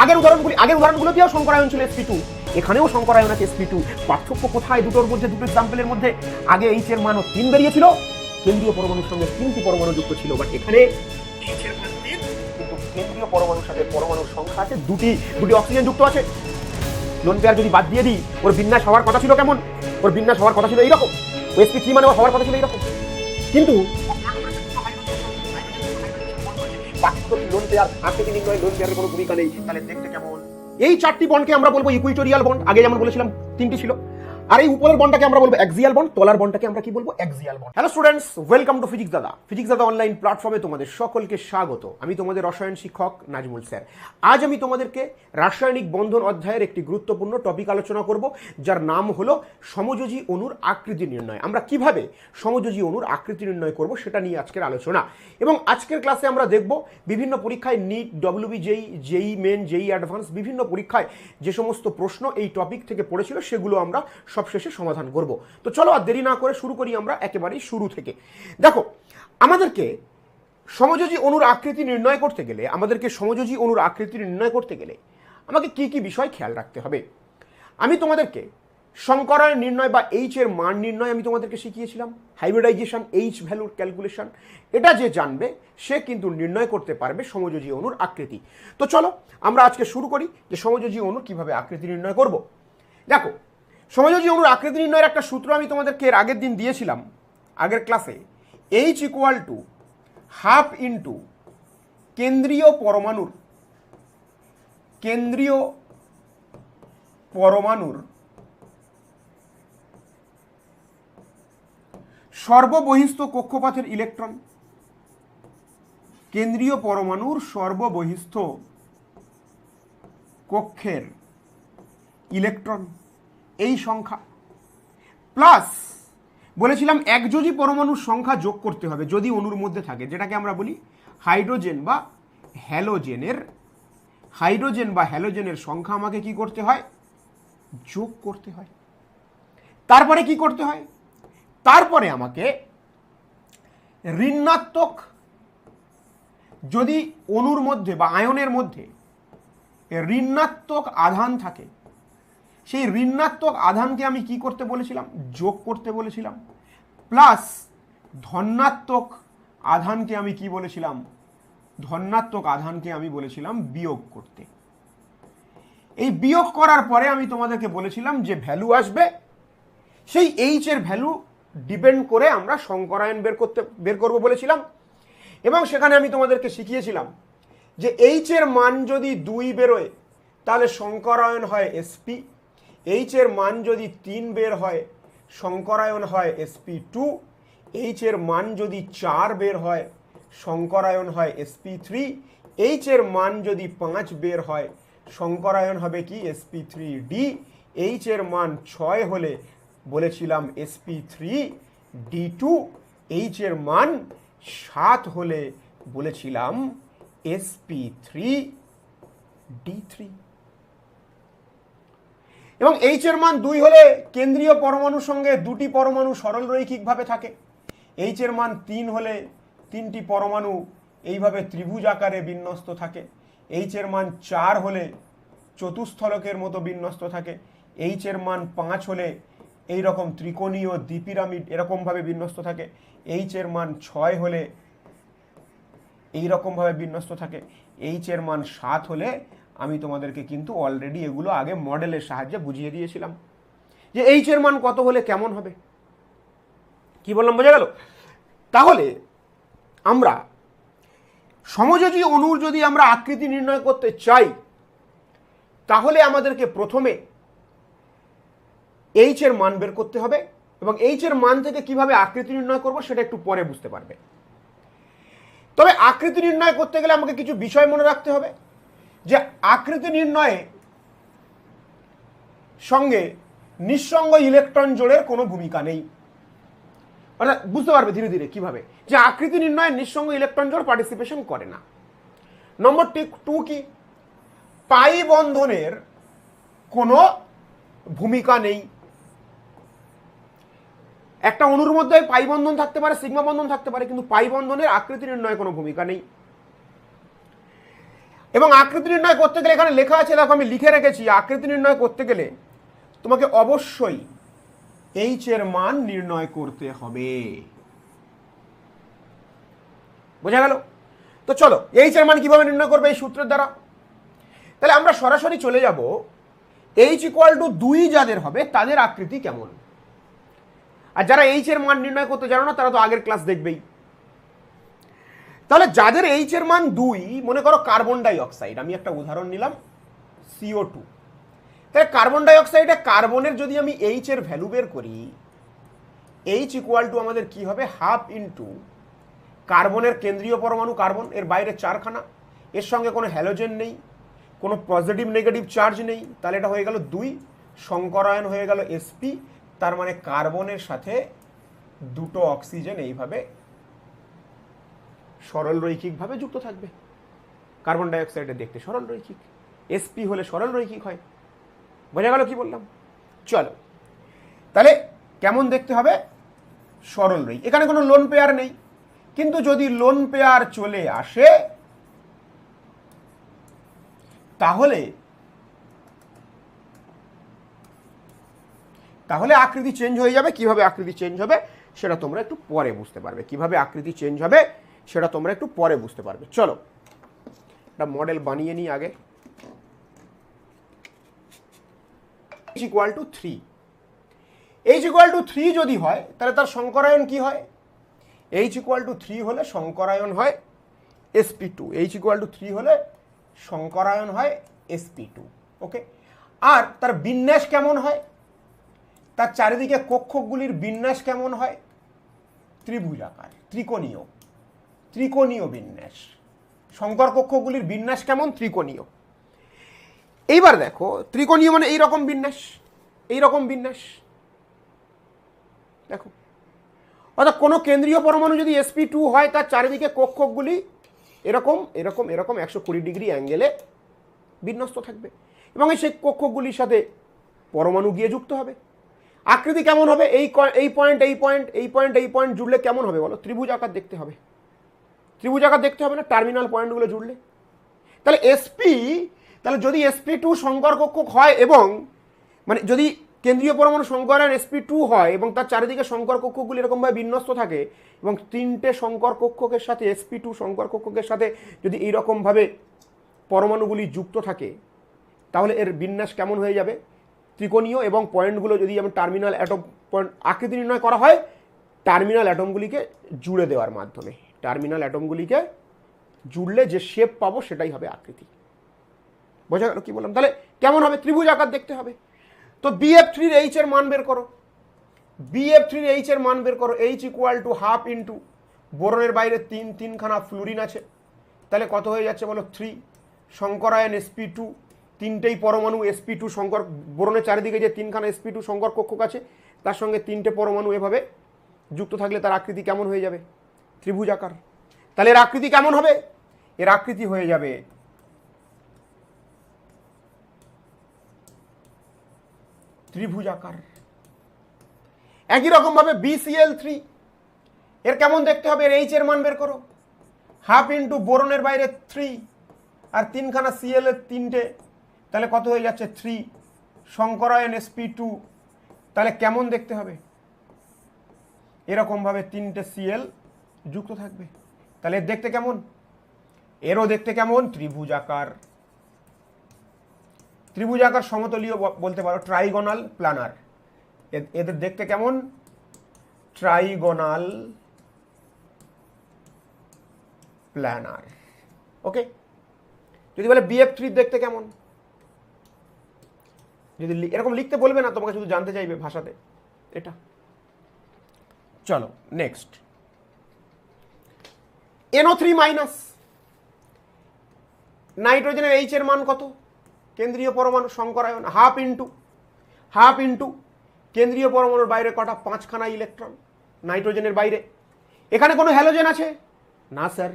আগের উদাহরণগুলোতেও শঙ্করায়ন ছিল sp2, এখানেও শঙ্করায়ন আছে sp2। পার্থক্য কোথায় দুটোর মধ্যে, দুটো এক্সাম্পলের মধ্যে? আগে এইচ এর মানও 3 বেরিয়েছিল, কেন্দ্রীয় পরমাণুর সঙ্গে 3টি পরমাণু যুক্ত ছিল, বাট এখানে এইচ এর মান 3, কিন্তু কেন্দ্রীয় পরমাণুর সাথে পরমাণুর সংখ্যা আছে দুটি অক্সিজেন যুক্ত আছে। লোন পেয়ার যদি বাদ দিয়ে দিই, ওর বিন্যাস হওয়ার কথা ছিল কেমন? ওর বিন্যাস হওয়ার কথা ছিল এইরকম, sp3 মানে হওয়ার কথা ছিল এইরকম, কিন্তু লোন পেয়ার আকৃতি নির্ণয়ে লোন পেয়ারের কোনো ভূমিকা নেই। তাহলে দেখতে কেমন? এই 4টি বন্ডকে আমরা বলবো ইকুইটোরিয়াল বন্ড, আগে যেমন বলেছিলাম 3টি ছিল। আর এই উপরের বন্ডটাকে আমরা বলবো অ্যাক্সিয়াল বন্ড, তলার বন্ডটাকে আমরা কি বলবো? Axial bond. Hello students, welcome to physics দাদা অনলাইন প্ল্যাটফর্মে তোমাদের সকলকে স্বাগত। আমি তোমাদের রসায়ন শিক্ষক নাজমুল স্যার। আজ আমি তোমাদেরকে রাসায়নিক বন্ধন অধ্যায়ের একটি গুরুত্বপূর্ণ টপিক আলোচনা করব, যার নাম হলো সমযোজী অণুর আকৃতি নির্ণয়। আমরা কিভাবে সমযোজী অণুর আকৃতি নির্ণয় করব সেটা নিয়ে আজকের আলোচনা। এবং আজকের ক্লাসে আমরা দেখব বিভিন্ন পরীক্ষায় নিট, ডব্লিউবি, জেই মেন, জেই অ্যাডভান্স বিভিন্ন পরীক্ষায় যে সমস্ত প্রশ্ন এই টপিক থেকে পড়েছিল সেগুলো আমরা সবশেষে সমাধান করব। তো চলো আর দেরি না করে শুরু করি আমরা একেবারেই শুরু থেকে। দেখো, আমাদেরকে সমযোজী অণুর আকৃতি নির্ণয় করতে গেলে আমাকে কি কি বিষয় খেয়াল রাখতে হবে? আমি তোমাদেরকে শঙ্করায়ন নির্ণয় বা এইচ এর মান নির্ণয় আমি তোমাদেরকে শিখিয়েছিলাম। হাইব্রিডাইজেশন, এইচ ভ্যালুর ক্যালকুলেশন, এটা যে জানবে সে কিন্তু নির্ণয় করতে পারবে সমযোজী অণুর আকৃতি। তো চলো আমরা আজকে শুরু করি যে সমযোজী অণুর কিভাবে আকৃতি নির্ণয় করব। দেখো, সমযোজী অণুর আকৃতি নির্ণয়ের একটা সূত্র আমি তোমাদেরকে এর আগের দিন দিয়েছিলাম, আগের ক্লাসে। H equal to half into কেন্দ্রীয় পরমাণুর সর্ববহিস্থ কক্ষপথের ইলেকট্রন, কেন্দ্রীয় পরমাণুর সর্ববহিস্থ কক্ষের ইলেকট্রন, এই সংখ্যা, প্লাস বলেছিলাম একযোজী পরমাণুর সংখ্যা যোগ করতে হবে যদি অণুর মধ্যে থাকে, যেটাকে আমরা বলি হাইড্রোজেন বা হ্যালোজেনের সংখ্যা আমাকে কি করতে হয়? যোগ করতে হয়। তারপরে কি করতে হয়? তারপরে আমাকে ঋণাত্মক, যদি অণুর মধ্যে বা আয়নের মধ্যে ঋণাত্মক আধান থাকে, সেই ঋণাত্মক আধানকে আমি কি করতে বলেছিলাম? যোগ করতে বলেছিলাম। প্লাস ধনাত্মক আধানকে আমি কি বলেছিলাম? বিয়োগ করতে। এই বিয়োগ করার পরে আমি তোমাদেরকে বলেছিলাম যে ভ্যালু আসবে, সেই এইচ এর ভ্যালু ডিপেন্ড করে আমরা শঙ্করায়ন বের করব বলেছিলাম। এবং সেখানে আমি তোমাদেরকে শিখিয়েছিলাম যে এইচ এর মান যদি 2 বেরোয় তাহলে শঙ্করায়ন হয় sp, এইচ এর মান যদি 3 বের হয় শঙ্করায়ন হয় sp2, এইচ এর মান যদি 4 বের হয় শঙ্করায়ন হয় sp3, এইচ এর মান যদি 5 বের হয় শঙ্করায়ন হবে কি? sp3d, এইচ এর মান 6 হলে বলেছিলাম sp3d2, এইচ এর মান 7 হলে বলেছিলাম sp3d3। এবং এইচ এর মান 2 হলে কেন্দ্রীয় পরমাণুর সঙ্গে দুটি পরমাণু সরলরৈখিকভাবে থাকে, এইচ এর মান 3 হলে 3টি পরমাণু এইভাবে ত্রিভুজ আকারে বিন্যস্ত থাকে, এইচ এর মান 4 হলে চতুস্থলকের মতো বিন্যস্ত থাকে, এইচ এর মান 5 হলে এই রকম ত্রিকোণীয় দ্বিপিরামিড এরকমভাবে বিন্যস্ত থাকে, এইচ এর মান 6 হলে এইরকমভাবে বিন্যস্ত থাকে, এইচ এর মান 7 হলে আমি তোমাদেরকে কিন্তু অলরেডি এগুলো আগে মডেলের সাহায্যে বুঝিয়ে দিয়েছিলাম যে এইচ এর মান কত হলে কেমন হবে। কি বললাম, বোঝা গেল? তাহলে আমরা সমযোজী অণুর যদি আমরা আকৃতি নির্ণয় করতে চাই তাহলে আমাদেরকে প্রথমে এইচ এর মান বের করতে হবে, এবং এইচ এর মান থেকে কিভাবে আকৃতি নির্ণয় করব সেটা একটু পরে বুঝতে পারবে। তবে আকৃতি নির্ণয় করতে গেলে আমাকে কিছু বিষয় মনে রাখতে হবে, যে আকৃতি নির্ণয়ে সঙ্গে নিঃসঙ্গ ইলেকট্রন জোড়ের কোনো ভূমিকা নেই। অর্থাৎ বুঝতে পারবে ধীরে ধীরে কিভাবে যে আকৃতি নির্ণয়ে নিঃসঙ্গ ইলেকট্রন জোড় পার্টিসিপেশন করে না। নম্বর 2 কি? পাই বন্ধনের কোনো ভূমিকা নেই। একটা অণুর মধ্যে পাই বন্ধন থাকতে পারে, সিগমা বন্ধন থাকতে পারে, কিন্তু পাই বন্ধনের আকৃতি নির্ণয়ে কোনো ভূমিকা নেই। এবং আকৃতি নির্ণয় করতে গেলে এখানে লেখা আছে, দেখো আমি লিখে রেখেছি, আকৃতি নির্ণয় করতে গেলে তোমাকে অবশ্যই এইচ এর মান নির্ণয় করতে হবে। বোঝা গেল? তো চলো এইচ এর মান কিভাবে নির্ণয় করবে এই সূত্রের দ্বারা। তাহলে আমরা সরাসরি চলে যাব এইচ ইকুয়াল টু 2 যাদের হবে তাদের আকৃতি কেমন। আর যারা এইচ এর মান নির্ণয় করতে জানো না তারা তো আগের ক্লাস দেখবেই। তাহলে যাদের এইচ এর মান 2, মনে করো কার্বন ডাই অক্সাইড, আমি একটা উদাহরণ নিলাম CO2। তাহলে কার্বন ডাই অক্সাইডে কার্বনের যদি আমি এইচ এর ভ্যালু বের করি, এইচ ইকুয়াল টু আমাদের কি হবে, হাফ ইন্টু কার্বনের কেন্দ্রীয় পরমাণু কার্বন, এর বাইরে 4খানা, এর সঙ্গে কোনো হ্যালোজেন নেই, কোনো পজিটিভ নেগেটিভ চার্জ নেই, তাহলে এটা হয়ে গেল 2, সংকরায়ন হয়ে গেল sp, তার মানে কার্বনের সাথে দুটো অক্সিজেন এইভাবে সরল রৈখিকভাবে যুক্ত থাকবে। কার্বন ডাই অক্সাইডে দেখতে সরল রৈখিক, sp হলে সরল রৈখিক হয়। বোঝা গেল কি বললাম? চলো তাহলে কেমন দেখতে হবে, সরল রৈখিক। এখানে কোনো লোন পেয়ার নেই, কিন্তু যদি লোন পেয়ার চলে আসে তাহলে আকৃতি চেঞ্জ হয়ে যাবে। কিভাবে আকৃতি চেঞ্জ হবে সেটা তোমরা একটু পরে বুঝতে পারবে। কিভাবে আকৃতি চেঞ্জ হবে সেটা তোমরা একটু পরে বুঝতে পারবে। চলো একটা মডেল বানিয়ে নিই আগে। h equal two 3, h equal two 3 যদি হয় তাহলে তার সংকরায়ন কি হয়, h ইকুয়াল টু 3 হলে সংকরায়ন হয় sp2, h ইকুয়াল টু 3 হলে সংকরায়ন হয় sp2। ওকে, আর তার বিন্যাস কেমন হয়, তার চারিদিকে কক্ষগুলির বিন্যাস কেমন হয়, ত্রিভুজাকার, ত্রিকোণীয় বিন্যাস। সংকর কক্ষগুলির বিন্যাস কেমন, ত্রিকোণীয়। এইবার দেখো ত্রিকোণীয় মানে এইরকম বিন্যাস, এইরকম বিন্যাস দেখো। অর্থাৎ কোনো কেন্দ্রীয় পরমাণু যদি sp2 হয় তার চারিদিকে কক্ষগুলি এরকম এরকম এরকম 120 ডিগ্রি অ্যাঙ্গেলে বিন্যস্ত থাকবে এবং সেই কক্ষগুলির সাথে পরমাণু গিয়ে যুক্ত হবে। আকৃতি কেমন হবে, এই পয়েন্ট এই পয়েন্ট এই পয়েন্ট এই পয়েন্ট জুড়লে কেমন হবে বলো, ত্রিভুজ আকার দেখতে হবে। ত্রিভুজ আকার দেখতে হবে না টার্মিনাল পয়েন্টগুলো জুড়লে। তাহলে তাহলে যদি sp2 সংকর কক্ষক হয় এবং মানে যদি কেন্দ্রীয় পরমাণু সংকরায়ন sp2 হয় এবং তার চারিদিকে সংকর কক্ষগুলি এরকমভাবে বিন্যস্ত থাকে এবং 3টে সংকর কক্ষকের সাথে sp2 সংকর কক্ষকের সাথে যদি এইরকমভাবে পরমাণুগুলি যুক্ত থাকে, তাহলে এর বিন্যাস কেমন হয়ে যাবে, ত্রিকোণীয়। এবং পয়েন্টগুলো যদি যেমন টার্মিনাল অ্যাটম পয়েন্ট আকৃতি নির্ণয় করা হয় টার্মিনাল অ্যাটমগুলিকে জুড়ে দেওয়ার মাধ্যমে, টার্মিনাল অ্যাটমগুলিকে জুড়লে যে শেপ পাবো সেটাই হবে আকৃতি। বোঝা গেল কি বললাম? তাহলে কেমন হবে, ত্রিভুজ আকার দেখতে হবে। তো BF3 এর এইচ এর মান বের করো, BF3 এর এইচ এর মান বের করো। H equal to half into বোরনের বাইরে 3খানা ফ্লুরিন আছে, তাহলে কত হয়ে যাচ্ছে বলো, 3, সংকরায়ন sp2, 3টেই পরমাণু sp2 সংকর, বোরনের চারিদিকে যে 3খানা sp2 সংকর কক্ষক আছে তার সঙ্গে 3টে পরমাণু এভাবে যুক্ত থাকলে তার আকৃতি কেমন হয়ে যাবে, ত্রিভুজ আকার। তাহলে এর আকৃতি কেমন হবে, এর আকৃতি হয়ে যাবে ত্রিভুজ আকার। একই রকম ভাবে BCl3 এর কেমন দেখতে হবে, এর এইচ এর মান বের করো। হাফ ইন্টু বোরনের বাইরে 3 আর 3খানা Cl এর 3টে, তাহলে কত হয়ে যাচ্ছে 3, সংকরায়ন sp2, তাহলে কেমন দেখতে হবে, এরকম ভাবে 3টে Cl যুক্ত থাকবে। তাহলে এর দেখতে কেমন, এরও দেখতে কেমন, ত্রিভুজ আকার। ত্রিভুজ আকার সমতলীয় বলতে পারো, ট্রাইগোনাল প্ল্যানার। এদের দেখতে কেমন, ট্রাইগোনাল প্ল্যানার। ওকে, যদি বলে BF3 দেখতে কেমন, যদি এরকম লিখতে বলবে না, তোমাকে শুধু জানতে চাইবে ভাষাতে এটা। চলো নেক্সট, NO3 মাইনাস, নাইট্রোজেনের এইচ এর মান কত, কেন্দ্রীয় পরমাণু সংকরায়ন হাফ ইন্টু কেন্দ্রীয় পরমাণুর বাইরে কটা, 5খানা ইলেকট্রন নাইট্রোজেনের বাইরে। এখানে কোনো হ্যালোজেন আছে না স্যার,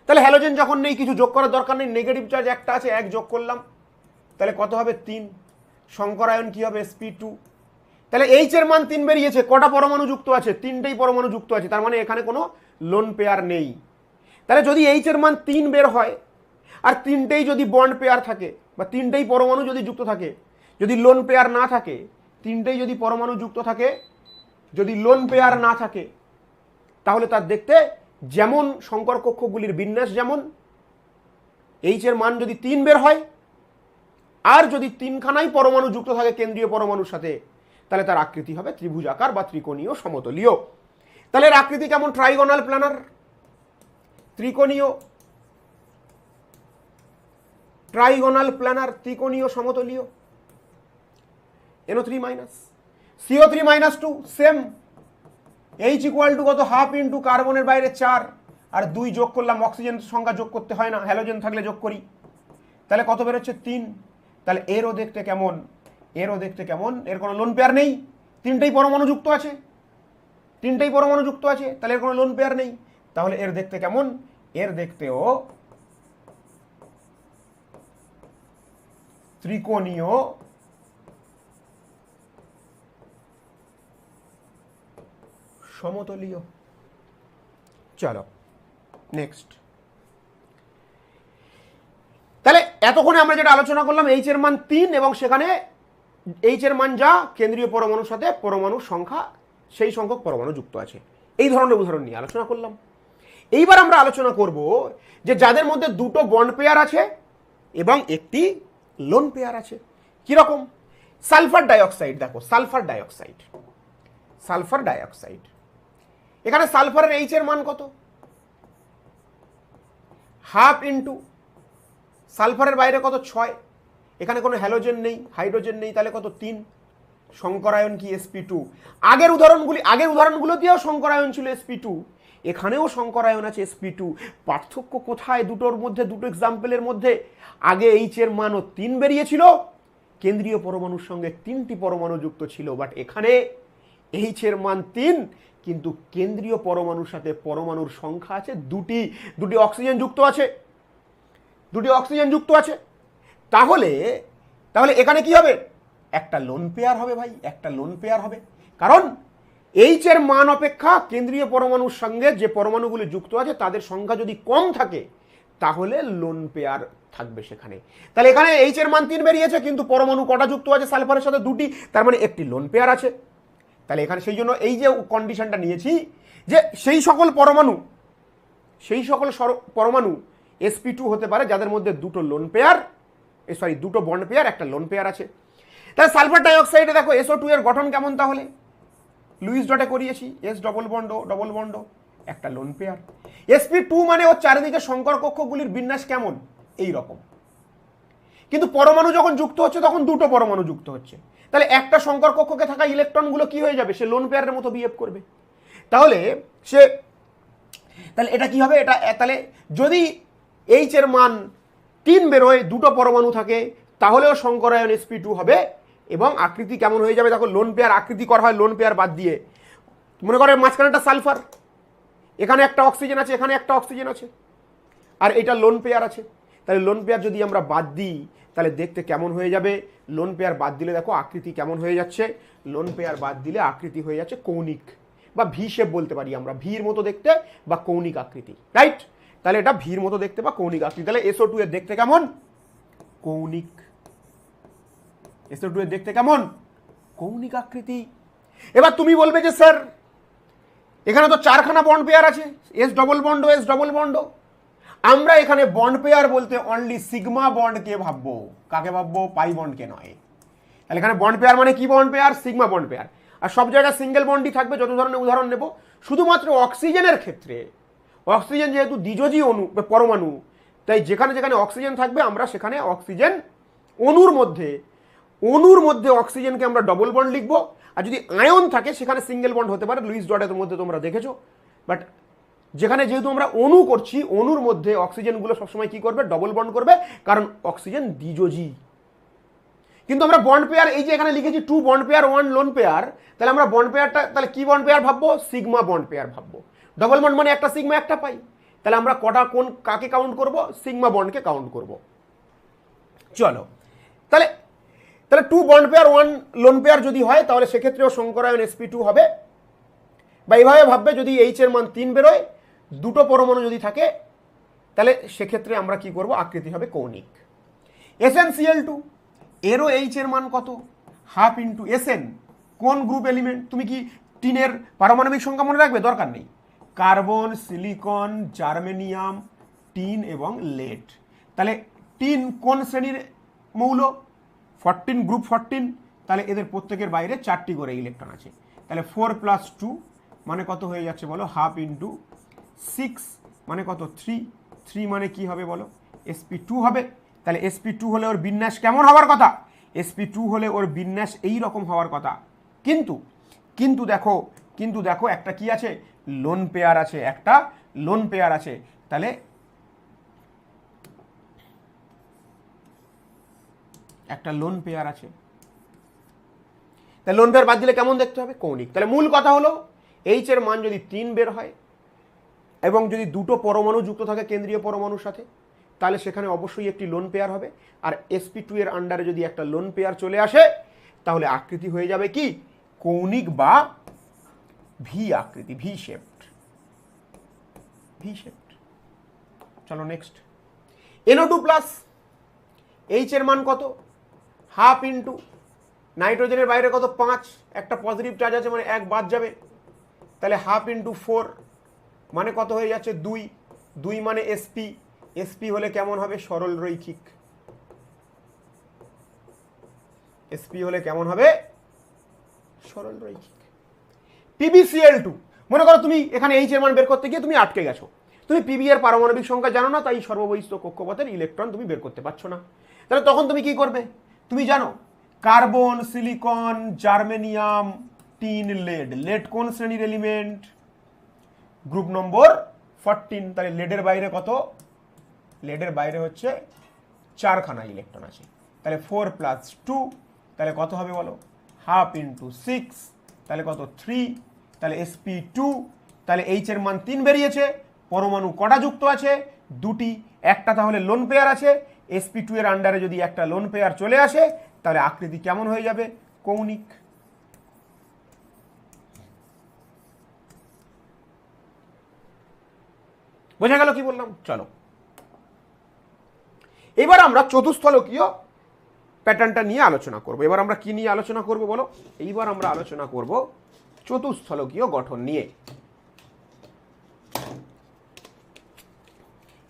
তাহলে হ্যালোজেন যখন নেই কিছু যোগ করার দরকার নেই, নেগেটিভ চার্জ একটা আছে, 1 যোগ করলাম, তাহলে কত হবে 3, সংকরায়ন কি হবে sp2। তাহলে এইচ এর মান 3 বেরিয়েছে, কটা পরমাণু যুক্ত আছে, 3টেই পরমাণু যুক্ত আছে, তার মানে এখানে কোনো লোন পেয়ার নেই। তাহলে যদি এইচ এর মান 3 বের হয় আর তিনটেই যদি বন্ড পেয়ার থাকে বা তিনটেই পরমাণু যদি যুক্ত থাকে, যদি লোন পেয়ার না থাকে, তিনটেই যদি পরমাণু যুক্ত থাকে, যদি লোন পেয়ার না থাকে, তাহলে তার দেখতে যেমন সংকর কক্ষগুলির বিন্যাস যেমন, এইচ এর মান যদি 3 বের হয় আর যদি তিনখানাই পরমাণু যুক্ত থাকে কেন্দ্রীয় পরমাণুর সাথে, তাহলে তার আকৃতি হবে ত্রিভুজাকার বা ত্রিকোণীয় সমতলীয়। তাহলে এর আকৃতি কেমন? ট্রাইগোনাল প্ল্যানার, ত্রিকোণীয়, ট্রাইগোনাল প্ল্যানার, ত্রিকোণীয় সমতলীয়। NO3 minus, CO3 minus 2 same, H equal to কত? হাফ ইন্টু কার্বনের বাইরে 4 আর 2 যোগ করলাম, অক্সিজেন সংখ্যা যোগ করতে হয় না, হ্যালোজেন থাকলে যোগ করি, তাহলে কত বেরোচ্ছে? 3। তাহলে এরও দেখতে কেমন? এরও দেখতে কেমন? এর কোনো লোন পেয়ার নেই, তিনটেই পরমাণু যুক্ত আছে, তিনটেই পরমাণু যুক্ত আছে, তাহলে এর কোনো লোন পেয়ার নেই। তাহলে এর দেখতে কেমন? এর দেখতেও ত্রিকোণীয় সমতলীয়। চলো নেক্সট। তাহলে এতক্ষণে আমরা যেটা আলোচনা করলাম, এইচ এর মান 3 এবং সেখানে এইচ এর মান যা কেন্দ্রীয় পরমাণুর সাথে পরমাণুর সংখ্যা সেই সংখ্যক পরমাণু যুক্ত আছে, এই ধরনের উদাহরণ নিয়ে আলোচনা করলাম। এইবার আমরা আলোচনা করব যে যাদের মধ্যে দুটো বন্ড পেয়ার আছে এবং একটি লোন পেয়ার আছে। কিরকম? সালফার ডাইঅক্সাইড, দেখো সালফার ডাইঅক্সাইড, সালফার ডাইঅক্সাইড, এখানে সালফারের এইচ এর মান কত? হাফ ইন্টু সালফারের বাইরে কত? 6, এখানে কোনো হ্যালোজেন নেই, হাইড্রোজেন নেই, তাহলে কত? 3। সংকরায়ন কি? sp2। আগের উদাহরণগুলোতেও সংকরায়ন ছিল sp2, এখানেও সংকরায়ন আছে sp2। পার্থক্য কোথায় দুটোর মধ্যে, দুটো এক্সাম্পলের মধ্যে? আগে এইচ এর মানও 3 বেরিয়েছিল, কেন্দ্রীয় পরমাণুর সঙ্গে 3টি পরমাণু যুক্ত ছিল, বাট এখানে এইচ এর মান 3 কিন্তু কেন্দ্রীয় পরমাণুর সাথে পরমাণুর সংখ্যা আছে 2টি, 2টি অক্সিজেন যুক্ত আছে, 2টি অক্সিজেন যুক্ত আছে। তাহলে এখানে কি হবে? একটা লোন পেয়ার হবে ভাই, একটা লোন পেয়ার হবে, কারণ এইচ এর মান অপেক্ষা কেন্দ্রীয় পরমাণুর সঙ্গে যে পরমাণুগুলি যুক্ত আছে তাদের সংখ্যা যদি কম থাকে তাহলে লোন পেয়ার থাকবে সেখানে। তাহলে এখানে এইচ এর মান 3 বেরিয়েছে কিন্তু পরমাণু কটা যুক্ত আছে? সালফারের সাথে 2টি, তার মানে একটি লোন পেয়ার আছে। তাহলে এখানে সেই জন্য এই যে কন্ডিশনটা নিয়েছি যে সেই সকল পরমাণু sp2 হতে পারে যাদের মধ্যে দুটো লোন পেয়ার, দুটো বন্ড পেয়ার, একটা লোন পেয়ার আছে। তাহলে সালফার ডাইঅক্সাইডে দেখো SO2 এর গঠন কেমন? তাহলে লুইস ডটে করিয়েছি, S ডবল বন্ড, একটা লোন পেয়ার। sp2 মানে ওর চারিদিকে সংকর কক্ষগুলির বিন্যাস কেমন? এই রকম। কিন্তু পরমাণু যখন যুক্ত হচ্ছে তখন দুটো পরমাণু যুক্ত হচ্ছে, তাহলে একটা সংকর কক্ষকে থাকা ইলেকট্রনগুলো কি হয়ে যাবে? সে লোন পেয়ারের মতো বিহেভ করবে। তাহলে এটা কি হবে? তাহলে যদি এইচ এর মান 3 বেরোয়, দুটো পরমাণু থাকে, তাহলেও সংকরায়ন sp2 হবে এবং আকৃতি কেমন হয়ে যাবে? দেখো লোন পেয়ার আকৃতি করা হয় লোন পেয়ার বাদ দিয়ে। মনে করে মাঝখানেটা সালফার, এখানে একটা অক্সিজেন আছে, এখানে একটা অক্সিজেন আছে, আর এটা লোন পেয়ার আছে। তাহলে লোন পেয়ার যদি আমরা বাদ দিই তাহলে দেখতে কেমন হয়ে যাবে? লোন পেয়ার বাদ দিলে দেখো আকৃতি কেমন হয়ে যাচ্ছে? লোন পেয়ার বাদ দিলে আকৃতি হয়ে যাচ্ছে কৌণিক বা ভি শেপ বলতে পারি আমরা, ভির মতো দেখতে বা কৌণিক আকৃতি, রাইট? তাহলে এটা ভির মতো দেখতে বা কৌণিক আকৃতি। তাহলে SO2 এর দেখতে কেমন? কৌণিক। SO2 এর দেখতে কেমন? কৌণিক আকৃতি। এবার তুমি বলবে যে স্যার এখানে তো 4খানা বন্ড পেয়ার আছে, S ডবল বন্ড। আমরা এখানে বন্ড পেয়ার বলতে অনলি সিগমা বন্ডকে ভাববো। কাকে ভাববো? পাই বন্ডকে নয়। তাহলে এখানে বন্ড পেয়ার মানে কি bond pair? Sigma bond pair. আর সব জায়গায় সিঙ্গেল বন্ডই থাকবে, যত ধরনের উদাহরণ নেব। শুধুমাত্র অক্সিজেনের ক্ষেত্রে, অক্সিজেন যেহেতু দ্বিযোজী পরমাণু, তাই যেখানে যেখানে অক্সিজেন থাকবে আমরা সেখানে অক্সিজেন অণুর মধ্যে অক্সিজেনকে আমরা ডবল বন্ড লিখবো। আর যদি আয়ন থাকে সেখানে সিঙ্গেল বন্ড হতে পারে, লুইস ডটের মধ্যে তোমরা দেখেছো। বাট যেখানে যেহেতু আমরা অণু করছি, অণুর মধ্যে অক্সিজেনগুলো সবসময় কি করবে? ডবল বন্ড করবে, কারণ অক্সিজেন দ্বিযোজী। কিন্তু আমরা বন্ড পেয়ার, এই যে এখানে লিখেছি 2 বন্ড পেয়ার 1 লোন পেয়ার, তাহলে আমরা বন্ড পেয়ারটা তাহলে কি বন্ড পেয়ার ভাববো? সিগমা বন্ড পেয়ার ভাববো। ডবল বন্ড মানে একটা সিগমা একটা পাই, তাহলে আমরা কাকে কাউন্ট করব? সিগমা বন্ডকে কাউন্ট করব। চলো তাহলে 2 বন্ড পেয়ার 1 লোন পেয়ার যদি হয় তাহলে সেক্ষেত্রেও সংকরায়ন sp2 হবে। বা এইভাবে ভাববে, যদি এইচ এর মান 3 বেরোয়, দুটো পরমাণু যদি থাকে তাহলে সেক্ষেত্রে আমরা কি করব, আকৃতি হবে কৌণিক। SnCl2 এরও এইচ এর মান কত, হাফ ইন্টু Sn, কোন গ্রুপ এলিমেন্ট, তুমি কি টিনের পারমাণবিক সংখ্যা মনে রাখবে, দরকার নেই। কার্বন, সিলিকন, জার্মেনিয়াম, টিন এবং লেড। তাহলে টিন কোন শ্রেণীর মৌল, 14, গ্রুপ 14। তাহলে এদের প্রত্যেকের বাইরে 4টি করে ইলেকট্রন আছে। তাহলে 4 + 2 মানে কত হয়ে যাচ্ছে বলো, হাফ ইন্টু 6 মানে কত, 3। 3 মানে কি হবে বলো, sp2 হবে। তাহলে sp2 হলে ওর বিন্যাস কেমন হওয়ার কথা, sp2 হলে ওর বিন্যাস এই রকম হওয়ার কথা। কিন্তু দেখো একটা কি আছে, লোন পেয়ার আছে, একটা লোন পেয়ার আছে। তাহলে একটা লোন পেয়ার আছে, তাহলে লোন পেয়ার বাদ দিলে কেমন দেখতে হবে, কৌণিক। তাহলে মূল কথা হলো এইচ এর মান যদি 3 বের হয় এবং যদি দুটো পরমাণু যুক্ত থাকে কেন্দ্রীয় পরমাণুর সাথে, তাহলে সেখানে অবশ্যই একটি লোন পেয়ার হবে। আর sp2 এর আন্ডারে যদি একটা লোন পেয়ার চলে আসে, তাহলে আকৃতি হয়ে যাবে কি, কৌণিক বা ভি আকৃতি, ভি শেপড। চলো নেক্সট, NO2+, এইচ এর মান কত, হাফ ইন্টু নাইট্রোজেনের বাইরে কত, 5, একটা পজিটিভ চার্জ আছে মানে 1 বাদ যাবে। তাহলে হাফ ইন্টু 4 মানে কত হয়ে যাচ্ছে, 2 মানে sp হলে কেমন হবে, সরল রৈখিক। sp হলে কেমন হবে, সরল রৈখিক। PbCl2, মনে করো তুমি এখানে এইচ এর মান বের করতে গিয়ে তুমি আটকে গেছো, তুমি পিবি এর পারমাণবিক সংখ্যা জানো না, তাই সর্ববহিঃস্থ কক্ষপথের ইলেকট্রন তুমি বের করতে পারছো না। তাহলে তখন তুমি কি করবে, তুমি জানো carbon, silicon, germanium, tin, lead কোন শ্রেণীর এলিমেন্ট, গ্রুপ নম্বর 14। তাহলে লেডের বাইরে কত, লেডের বাইরে হচ্ছে 4খানা ইলেকট্রন আছে। তাহলে 4 + 2 তাহলে কত হবে বলো, হাফ ইন্টু 6 তাহলে কত, 3। তাহলে sp2, তাহলে এইচ এর মান 3 বেরিয়েছে। পরমাণু কটা যুক্ত আছে, 2টি, একটা তাহলে লোন পেয়ার আছে। sp2 এর আন্ডারে যদি একটা লোন পেয়ার চলে আসে, তাহলে আকৃতি কেমন হয়ে যাবে, কৌণিক। বোঝা গেল কি বললাম? চলো এবার আমরা চতুস্থলকীয় প্যাটার্নটা নিয়ে আলোচনা করব। এবার আমরা কি নিয়ে আলোচনা করব বলো, এইবার আমরা আলোচনা করব চতুস্থলকীয় গঠন নিয়ে।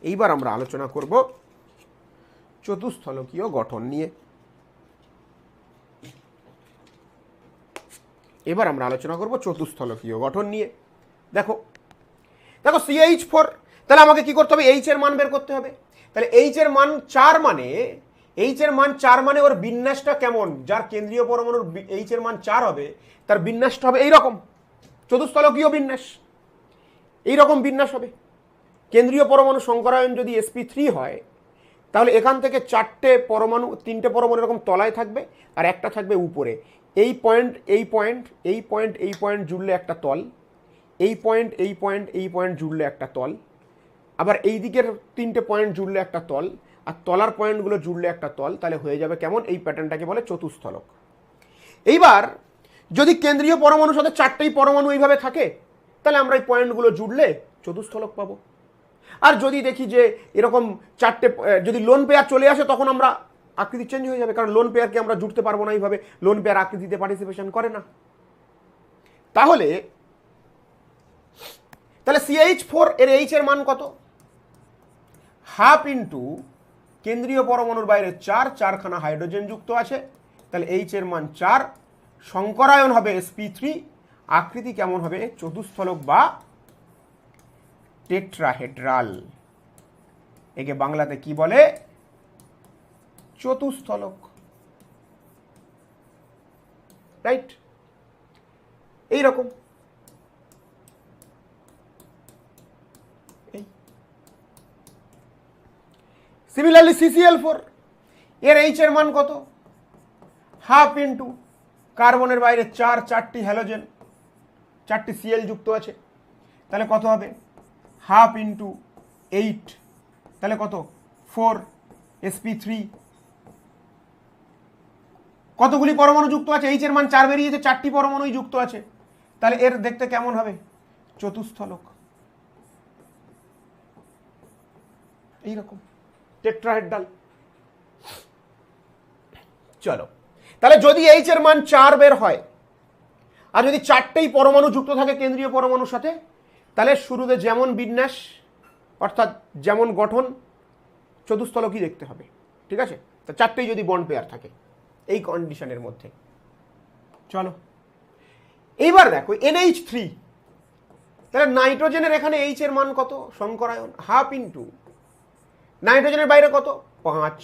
এইবার আমরা আলোচনা করব চতুস্থলকীয় গঠন নিয়ে। এবার আমরা আলোচনা করব চতুস্থলকীয় গঠন নিয়ে। দেখো CH4, তাহলে আমাকে কি করতে হবে, এইচ এর মান বের করতে হবে। তাহলে এইচ এর মান 4 মানে ওর বিন্যাসটা কেমন, যার কেন্দ্রীয় পরমাণুর এইচ এর মান 4 হবে, তার বিন্যাসটা হবে এইরকম, চতুস্থলকীয় বিন্যাস, এইরকম বিন্যাস হবে। কেন্দ্রীয় পরমাণু সংকরায়ন যদি sp3 হয়, তাহলে এখান থেকে 3টে পরমাণু এরকম তলায় থাকবে আর একটা থাকবে উপরে। এই পয়েন্ট জুড়লে একটা তল, এই পয়েন্ট জুড়লে একটা তল, আবার এই দিকের 3টে পয়েন্ট জুড়লে একটা তল, আর তলার পয়েন্টগুলো জুড়লে একটা তল। তাহলে হয়ে যাবে কেমন, এই প্যাটার্নটাকে বলে চতুস্থলক। এইবার যদি কেন্দ্রীয় পরমাণুর সাথে 4টেই পরমাণু এইভাবে থাকে, তাহলে আমরা এই পয়েন্টগুলো জুড়লে চতুস্থলক পাবো। আর যদি দেখি যে এরকম 4টে যদি লোন পেয়ার চলে আসে, তখন আমরা আকৃতি চেঞ্জ হয়ে যাবে, কারণ লোন পেয়ারকে আমরা জুড়তে পারবো না এইভাবে, লোন পেয়ার আকৃতিতে পার্টিসিপেশন করে না। তাহলে CH4 এর এইচ এর মান কত, হাফ ইন্টু কেন্দ্রীয় পরমাণুর বাইরে 4খানা হাইড্রোজেন যুক্ত আছে। তাহলে এইচ এর মান 4, সংকরায়ন হবে sp3, আকৃতি কেমন হবে, চতুস্থলক বা টেট্রাহেড্রাল। একে বাংলাতে কি বলে, চতুস্থলক, রাইট? এইরকম। সিমিলারলি CCl4 এর এইচ এর মান কত, হাফ ইন্টু কার্বনের বাইরে 4টি হ্যালোজেন, 4টি Cl যুক্ত আছে। তাহলে কত হবে, হাফ ইন্টু 8 তাহলে কত, 4 sp3। কতগুলি পরমাণু যুক্ত আছে, এইচ এর মান 4 বেরিয়েছে, 4টি পরমাণুই যুক্ত আছে। তাহলে এর দেখতে কেমন হবে, চতুস্থলক। এইরকম টেট্রাহেড্রাল। চলো, তাহলে যদি এইচ এর মান 4 বের হয় আর যদি 4টেই পরমাণু যুক্ত থাকে কেন্দ্রীয় পরমাণুর সাথে, তাহলে শুরুতে যেমন বিন্যাস অর্থাৎ যেমন গঠন চতুস্থলকই দেখতে হবে, ঠিক আছে? তা 4টেই যদি বন্ড পেয়ার থাকে এই কন্ডিশনের মধ্যে। চলো এইবার দেখো NH3, তাহলে নাইট্রোজেনের এখানে এইচ এর মান কত? সংকরায়ন হাফ ইন্টু নাইট্রোজেনের বাইরে কত? 5।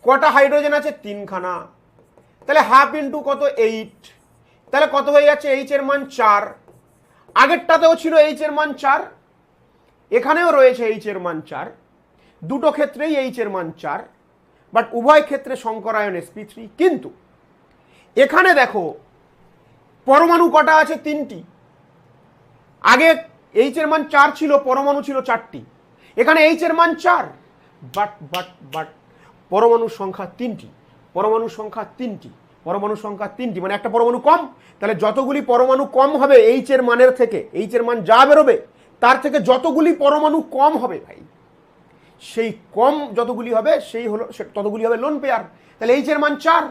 কটা হাইড্রোজেন আছে? 3খানা, তাহলে হাফ ইন্টু কত? 8। তাহলে কত হয়ে যাচ্ছে? এইচ এর মান 4। আগেরটাতেও ছিল এইচ এর মান 4, এখানেও রয়েছে এইচ এর মান 4, দুটো ক্ষেত্রেই এইচ এর মান 4, বাট উভয় ক্ষেত্রে সংকরায়ন sp3। কিন্তু এখানে দেখো পরমাণু কটা আছে? 3টি। আগে এইচ এর মান 4 ছিল, পরমাণু ছিল 4টি, এখানে এইচ এর মান 4, বাট পরমাণুর সংখ্যা 3টি, পরমাণুর সংখ্যা 3টি, পরমাণুর সংখ্যা 3টি, মানে একটা পরমাণু কম। তাহলে যতগুলি পরমাণু কম হবে এইচ এর মানের থেকে, এইচ এর মান যা বেরোবে তার থেকে যতগুলি পরমাণু কম হবে ভাই, সেই কম যতগুলি হবে সেই হলো ততগুলি হবে লোন পেয়ার। তাহলে এইচ এর মান 4,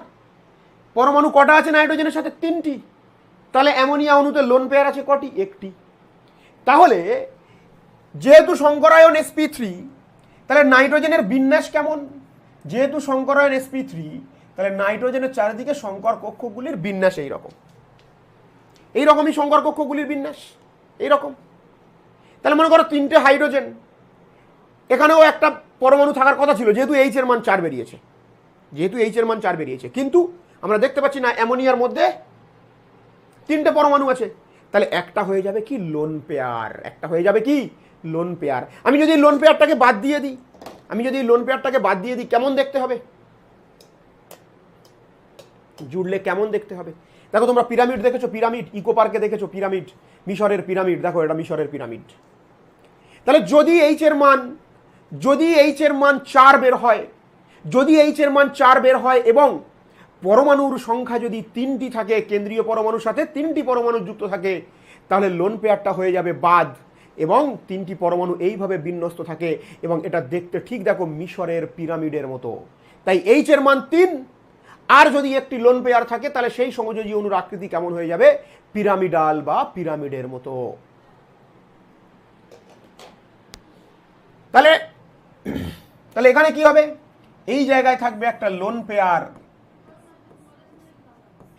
পরমাণু কটা আছে নাইট্রোজেনের সাথে? 3টি, তাহলে অ্যামোনিয়া অণুতে লোন পেয়ার আছে কটি? 1টি। তাহলে যেহেতু সংকরায়ন sp3, তাহলে নাইট্রোজেনের বিন্যাস কেমন? যেহেতু সংকরায়ন sp3, তাহলে নাইট্রোজেনের চারিদিকে সংকর কক্ষগুলির বিন্যাস এইরকমই সংকর কক্ষগুলির বিন্যাস এইরকম। তাহলে মনে করো 3টে হাইড্রোজেন, এখানেও একটা পরমাণু থাকার কথা ছিল, যেহেতু এইচ এর মান 4 বেরিয়েছে, কিন্তু আমরা দেখতে পাচ্ছি না অ্যামোনিয়ার মধ্যে 3টে পরমাণু আছে, তাহলে একটা হয়ে যাবে কি? Lone pair. একটা হয়ে যাবে কি? Lone pair. আমি যদি লোন পেয়ারটাকে বাদ দিয়ে দিই, কেমন দেখতে হবে? জুড়লে কেমন দেখতে হবে? দেখো তোমরা পিরামিড দেখেছো, পিরামিড ইকো পার্কে দেখেছো, পিরামিড, মিশরের পিরামিড, দেখো এটা মিশরের পিরামিড। তাহলে যদি এইচ এর মান 4 বের হয়, এবং পরমাণুর সংখ্যা যদি 3টি থাকে, কেন্দ্রীয় পরমাণুর সাথে 3টি পরমাণু যুক্ত থাকে, তাহলে লোন পেয়ারটা হয়ে যাবে বাদ, এবং 3টি পরমাণু এইভাবে বিন্যস্ত থাকে, এবং এটা দেখতে ঠিক দেখো মিশরের পিরামিডের মতো। তাই এইচ এর মান 3, আর যদি একটি লোন পেয়ার থাকে তাহলে সেই সমযোজী অণুর আকৃতি কেমন হয়ে যাবে? পিরামিডাল বা পিরামিডের মতো। তাহলে এখানে কি হবে? এই জায়গায় থাকবে একটা লোন পেয়ার,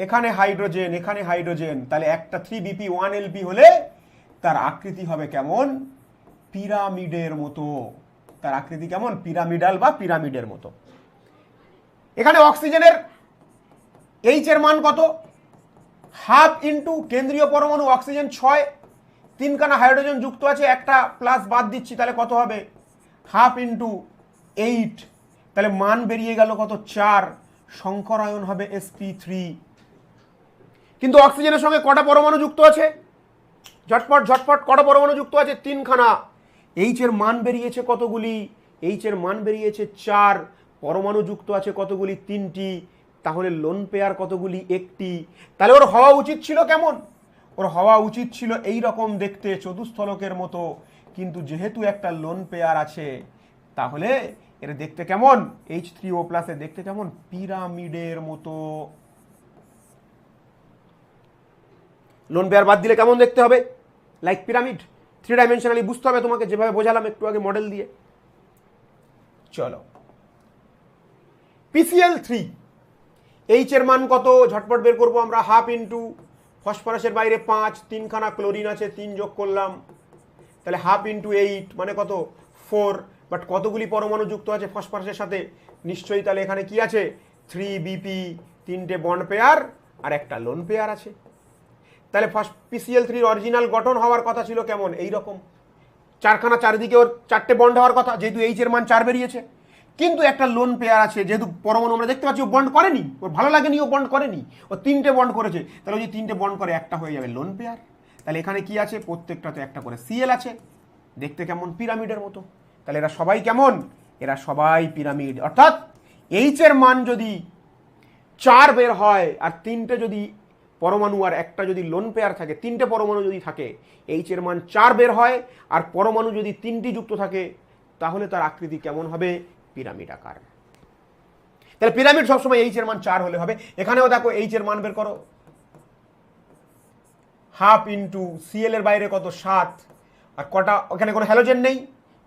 এখানে হাইড্রোজেন, তাহলে একটা 3bp1lp হলে তার আকৃতি হবে কেমন? পিরামিডের মতো। তার আকৃতি কেমন? পিরামিডাল বা পিরামিডের মতো। এখানে অক্সিজেনের এইচ এর মান কত? হাফ ইন্টু কেন্দ্রীয় পরমাণু অক্সিজেন 6, 3খানা হাইড্রোজেন যুক্ত আছে, একটা প্লাস বাদ দিচ্ছি, তাহলে কত হবে? হাফ ইন্টু 8, তাহলে মান বেরিয়ে গেল কত? 4। সংকরায়ন হবে sp3। কিন্তু অক্সিজেনের সঙ্গে কটা পরমাণু যুক্ত আছে? ঝটপট কটা পরমাণু যুক্ত আছে? 3খানা। এইচ এর মান বেরিয়েছে কতগুলি? এইচ এর মান বেরিয়েছে 4। পরমাণু যুক্ত আছে কতগুলি? 3টি। তাহলে লোন পেয়ার কতগুলি? 1টি। তাহলে ওর হওয়া উচিত ছিল কেমন? ওর হওয়া উচিত ছিল এই রকম দেখতে, চতুস্থলকের মতো, কিন্তু যেহেতু একটা লোন পেয়ার আছে, তাহলে এর দেখতে কেমন? H3O+ এর দেখতে কেমন? পিরামিডের মতো। লোন পেয়ার বাদ দিলে কেমন দেখতে হবে? Like pyramid. 3 ডাইমেনশনালি বুঝতে হবে তোমাকে, যেভাবে বোঝালাম একটু আগে মডেল দিয়ে। চলো, PCl3, এইচ এর মান কত? ঝটপট বের করবো আমরা। হাফ ইন্টু ফসফরাসের বাইরে 5, 3খানা ক্লোরিন আছে, 3 যোগ করলাম, তাহলে হাফ ইন্টু 8 মানে কত? 4। বাট কতগুলি পরমাণু যুক্ত আছে ফসফরাসের সাথে? নিশ্চয়ই, তাহলে এখানে কি আছে? 3bp, 3টে বন্ড পেয়ার আর একটা লোন পেয়ার আছে। তাহলে PCl3 অরিজিনাল গঠন হওয়ার কথা ছিল কেমন? এইরকম 4খানা, চারিদিকে ওর 4টে বন্ড হওয়ার কথা, যেহেতু এইচ এর মান 4 বেরিয়েছে। কিন্তু একটা লোন পেয়ার আছে, যেহেতু পরমাণু আমরা দেখতে পাচ্ছি ও বন্ড করেনি, ওর ভালো লাগেনি, ও বন্ড করেনি, ও 3টে বন্ড করেছে, তাহলে যদি 3টে বন্ড করে একটা হয়ে যাবে লোন পেয়ার। তাহলে এখানে কি আছে? প্রত্যেকটাতে একটা করে Cl আছে, দেখতে কেমন? পিরামিডের মতো। তাহলে এরা সবাই কেমন? এরা সবাই পিরামিড। অর্থাৎ এইচ এর মান যদি 4 বের হয় আর 3টে যদি পরমাণু আর একটা যদি লোন পেয়ার থাকে, 3টে পরমাণু যদি থাকে, এইচ এর মান 4 বের হয়, আর পরমাণু যদি 3টি যুক্ত থাকে তাহলে তার আকৃতি কেমন হবে? পিরামিড আকার। তাহলে পিরামিড সবসময় এইচ এর মান 4 হলে হবে। এখানেও দেখো এইচ এর মান বের করো, হাফ ইন্টু সিএল এর বাইরে কত 7, আর কটা, ওখানে কোনো হ্যালোজেন নেই,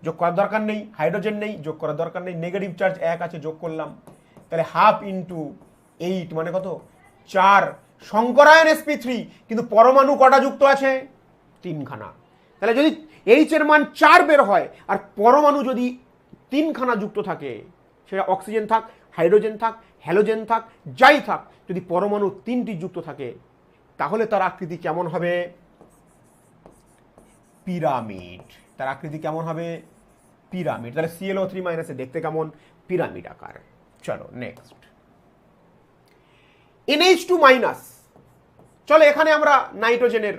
যোগ করার দরকার নেই, হাইড্রোজেন নেই, যোগ করার দরকার নেই, নেগেটিভ চার্জ 1 আছে, যোগ করলাম। তাহলে হাফ ইন্টু 8 মানে কত? 4 শঙ্করায়ন sp3, কিন্তু পরমাণু কটা যুক্ত আছে? 3খানা। তাহলে যদি এইচ এর মান 4 বের হয় আর পরমাণু যদি 3খানা যুক্ত থাকে, সেটা অক্সিজেন থাক, হাইড্রোজেন থাক, হ্যালোজেন থাক, যাই থাক, যদি পরমাণু 3টি যুক্ত থাকে, তাহলে তার আকৃতি কেমন হবে? পিরামিড। তার আকৃতি কেমন হবে? পিরামিড। তাহলে ClO3 মাইনাসে দেখতে কেমন? পিরামিড আকার। চলো নেক্সট, NH2 মাইনাস। চলো এখানে আমরা নাইট্রোজেনের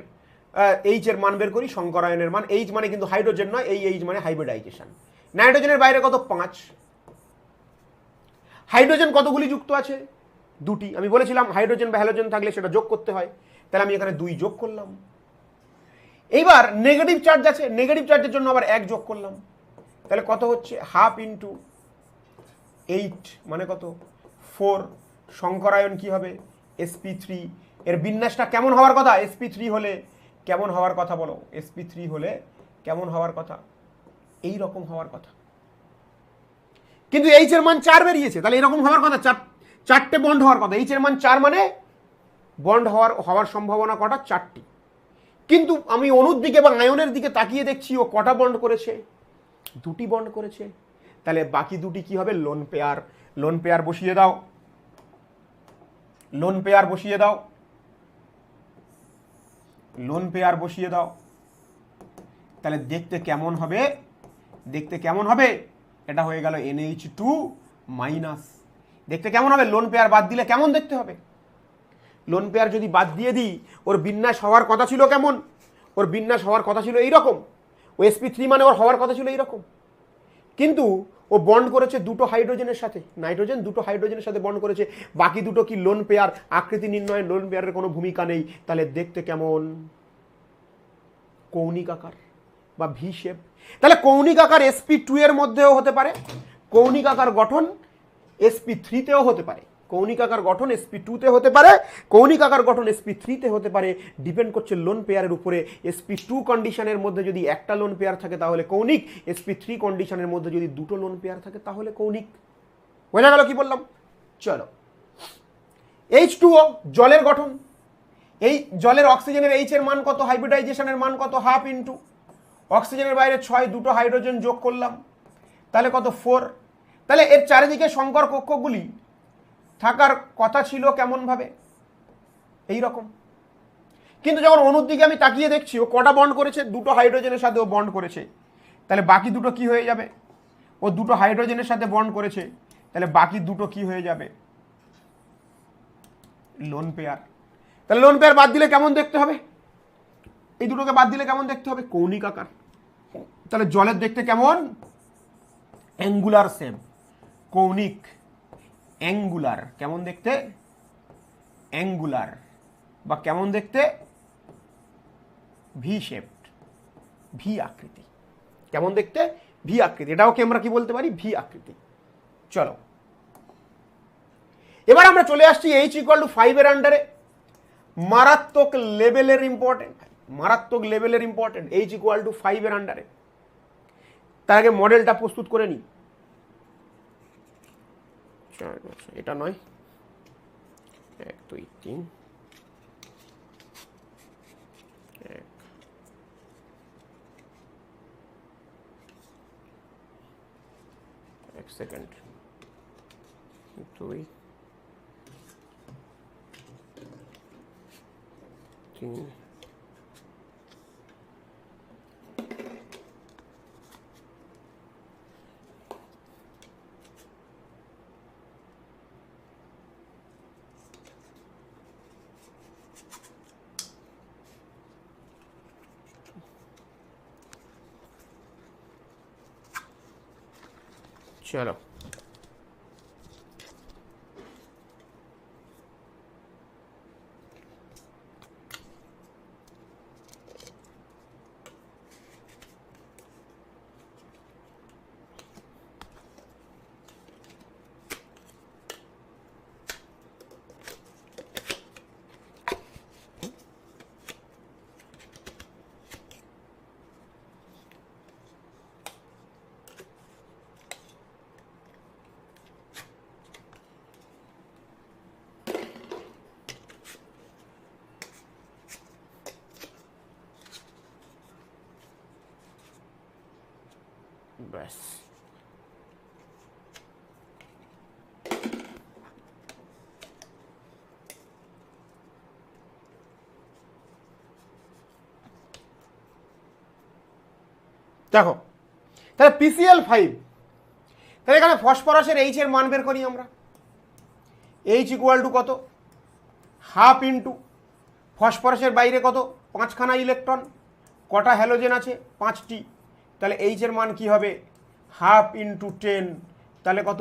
এইচ এর মান বের করি, শঙ্করায়নের মান। এইচ মানে কিন্তু হাইড্রোজেন নয়, এই এইচ মানে হাইব্রিডাইজেশন। নাইট্রোজেনের বাইরে কত? 5। হাইড্রোজেন কতগুলি যুক্ত আছে? 2টি। আমি বলেছিলাম হাইড্রোজেন বা হ্যালোজেন থাকলে সেটা যোগ করতে হয়, তাহলে আমি এখানে 2 যোগ করলাম। এইবার নেগেটিভ চার্জ আছে, নেগেটিভ চার্জের জন্য আবার 1 যোগ করলাম। তাহলে কত হচ্ছে? হাফ ইন্টু 8 মানে কত? 4। শঙ্করায়ন কি হবে? sp3। এর বিন্যাসটা কেমন হওয়ার কথা? sp3 হলে কেমন হওয়ার কথা বলো? sp3 হলে কেমন হওয়ার কথা? এই রকম হওয়ার কথা, কিন্তু এইচ এর মান 4 বেরিয়েছে, তাহলে এরকম হওয়ার কথা, 4টে বন্ড হওয়ার কথা। এইচ এর মান 4 মানে বন্ড হওয়ার সম্ভাবনা কটা? 4টি। কিন্তু আমি অণুর দিকে বা আয়নের দিকে তাকিয়ে দেখছি ও কটা বন্ড করেছে? 2টি বন্ড করেছে। তাহলে বাকি 2টি কি হবে? Lone pair. লোন পেয়ার বসিয়ে দাও, লোন পেয়ার বসিয়ে দাও, লোন পেয়ার বসিয়ে দাও। তাহলে দেখতে কেমন হবে? দেখতে কেমন হবে? এটা হয়ে গেল NH2 মাইনাস। দেখতে কেমন হবে? লোন পেয়ার বাদ দিলে কেমন দেখতে হবে? লোন পেয়ার যদি বাদ দিয়ে দিই, ওর বিন্যাস হওয়ার কথা ছিল কেমন? ওর বিন্যাস হওয়ার কথা ছিল এইরকম। ও sp3 মানে ওর হওয়ার কথা ছিল এইরকম, কিন্তু ও বন্ড করেছে 2টো হাইড্রোজেনের সাথে। নাইট্রোজেন 2টো হাইড্রোজেনের সাথে বন্ড করেছে। বাকি 2টো কি? Lone pair. আকৃতি নির্ণয়ে লোন পেয়ারের কোনো ভূমিকা নেই। তাহলে দেখতে কেমন? কৌণিক আকার বা ভি শেপ। তাহলে কৌণিক আকার sp2 এর মধ্যেও হতে পারে, কৌণিক আকার গঠন sp3-তেও হতে পারে, কৌণিক আকার গঠন sp2-তে হতে পারে, কৌণিক আকার গঠন sp3-তে হতে পারে। ডিপেন্ড করছে লোন পেয়ারের উপরে। sp2 কন্ডিশনের মধ্যে যদি একটা লোন পেয়ার থাকে তাহলে কৌণিক, sp3 কন্ডিশনের মধ্যে যদি 2টো লোন পেয়ার থাকে তাহলে কৌণিক। বোঝা গেল কি বললাম? চলো, H2O জলের গঠন। এই জলের অক্সিজেনের এইচ এর মান কত? হাইব্রিডাইজেশনের মান কত? হাফ ইন্টু অক্সিজেনের বাইরে 6, 2টো হাইড্রোজেন যোগ করলাম, তাহলে কত? 4। তাহলে এর চারিদিকে সংকর কক্ষগুলি থাকার কথা ছিল কেমন ভাবে? এই রকম। কিন্তু যখন অণুর দিকে আমি তাকিয়ে দেখছি ও কটা বন্ড করেছে? 2টো হাইড্রোজেনের সাথে ও বন্ড করেছে। তাহলে বাকি 2টো কি হয়ে যাবে? ও 2টো হাইড্রোজেনের সাথে বন্ড করেছে, তাহলে বাকি 2টো কি হয়ে যাবে? Lone pair. তাহলে লোন পেয়ার বাদ দিলে কেমন দেখতে হবে? এই দুটোকে বাদ দিলে কেমন দেখতে হবে? কৌণিক আকার। তাহলে জলের দেখতে কেমন? Angular shape. কৌণিক, অ্যাঙ্গুলার। কেমন দেখতে? অ্যাঙ্গুলার। বা কেমন দেখতে? ভি শেপড, ভি আকৃতি। কেমন দেখতে? ভি আকৃতি। এটাওকে আমরা কি বলতে পারি? ভি আকৃতি। চলো এবার আমরা চলে আসছি H=5 এর আন্ডারে। মারাত্মক লেভেলের ইম্পর্টেন্ট, মারাত্মক লেভেলের ইম্পর্টেন্ট। H=5 এর আন্ডারে। তার আগে মডেলটা প্রস্তুত করে নিই। এটা নয়, 1 2 3 এক সেকেন্ড, 2 3 चलो ব্যাস। দেখো তাহলে PCl5, তাহলে এখানে ফসফরাসের এইচ এর মান বের করি আমরা। এইচ ইকুয়াল টু কত, হাফ ইন্টু ফসফরাসের বাইরে কত, 5খানা ইলেকট্রন, কটা হ্যালোজেন আছে, 5টি, তাহলে এইচ এর মান কি হবে, হাফ ইন্টু 10, তাহলে কত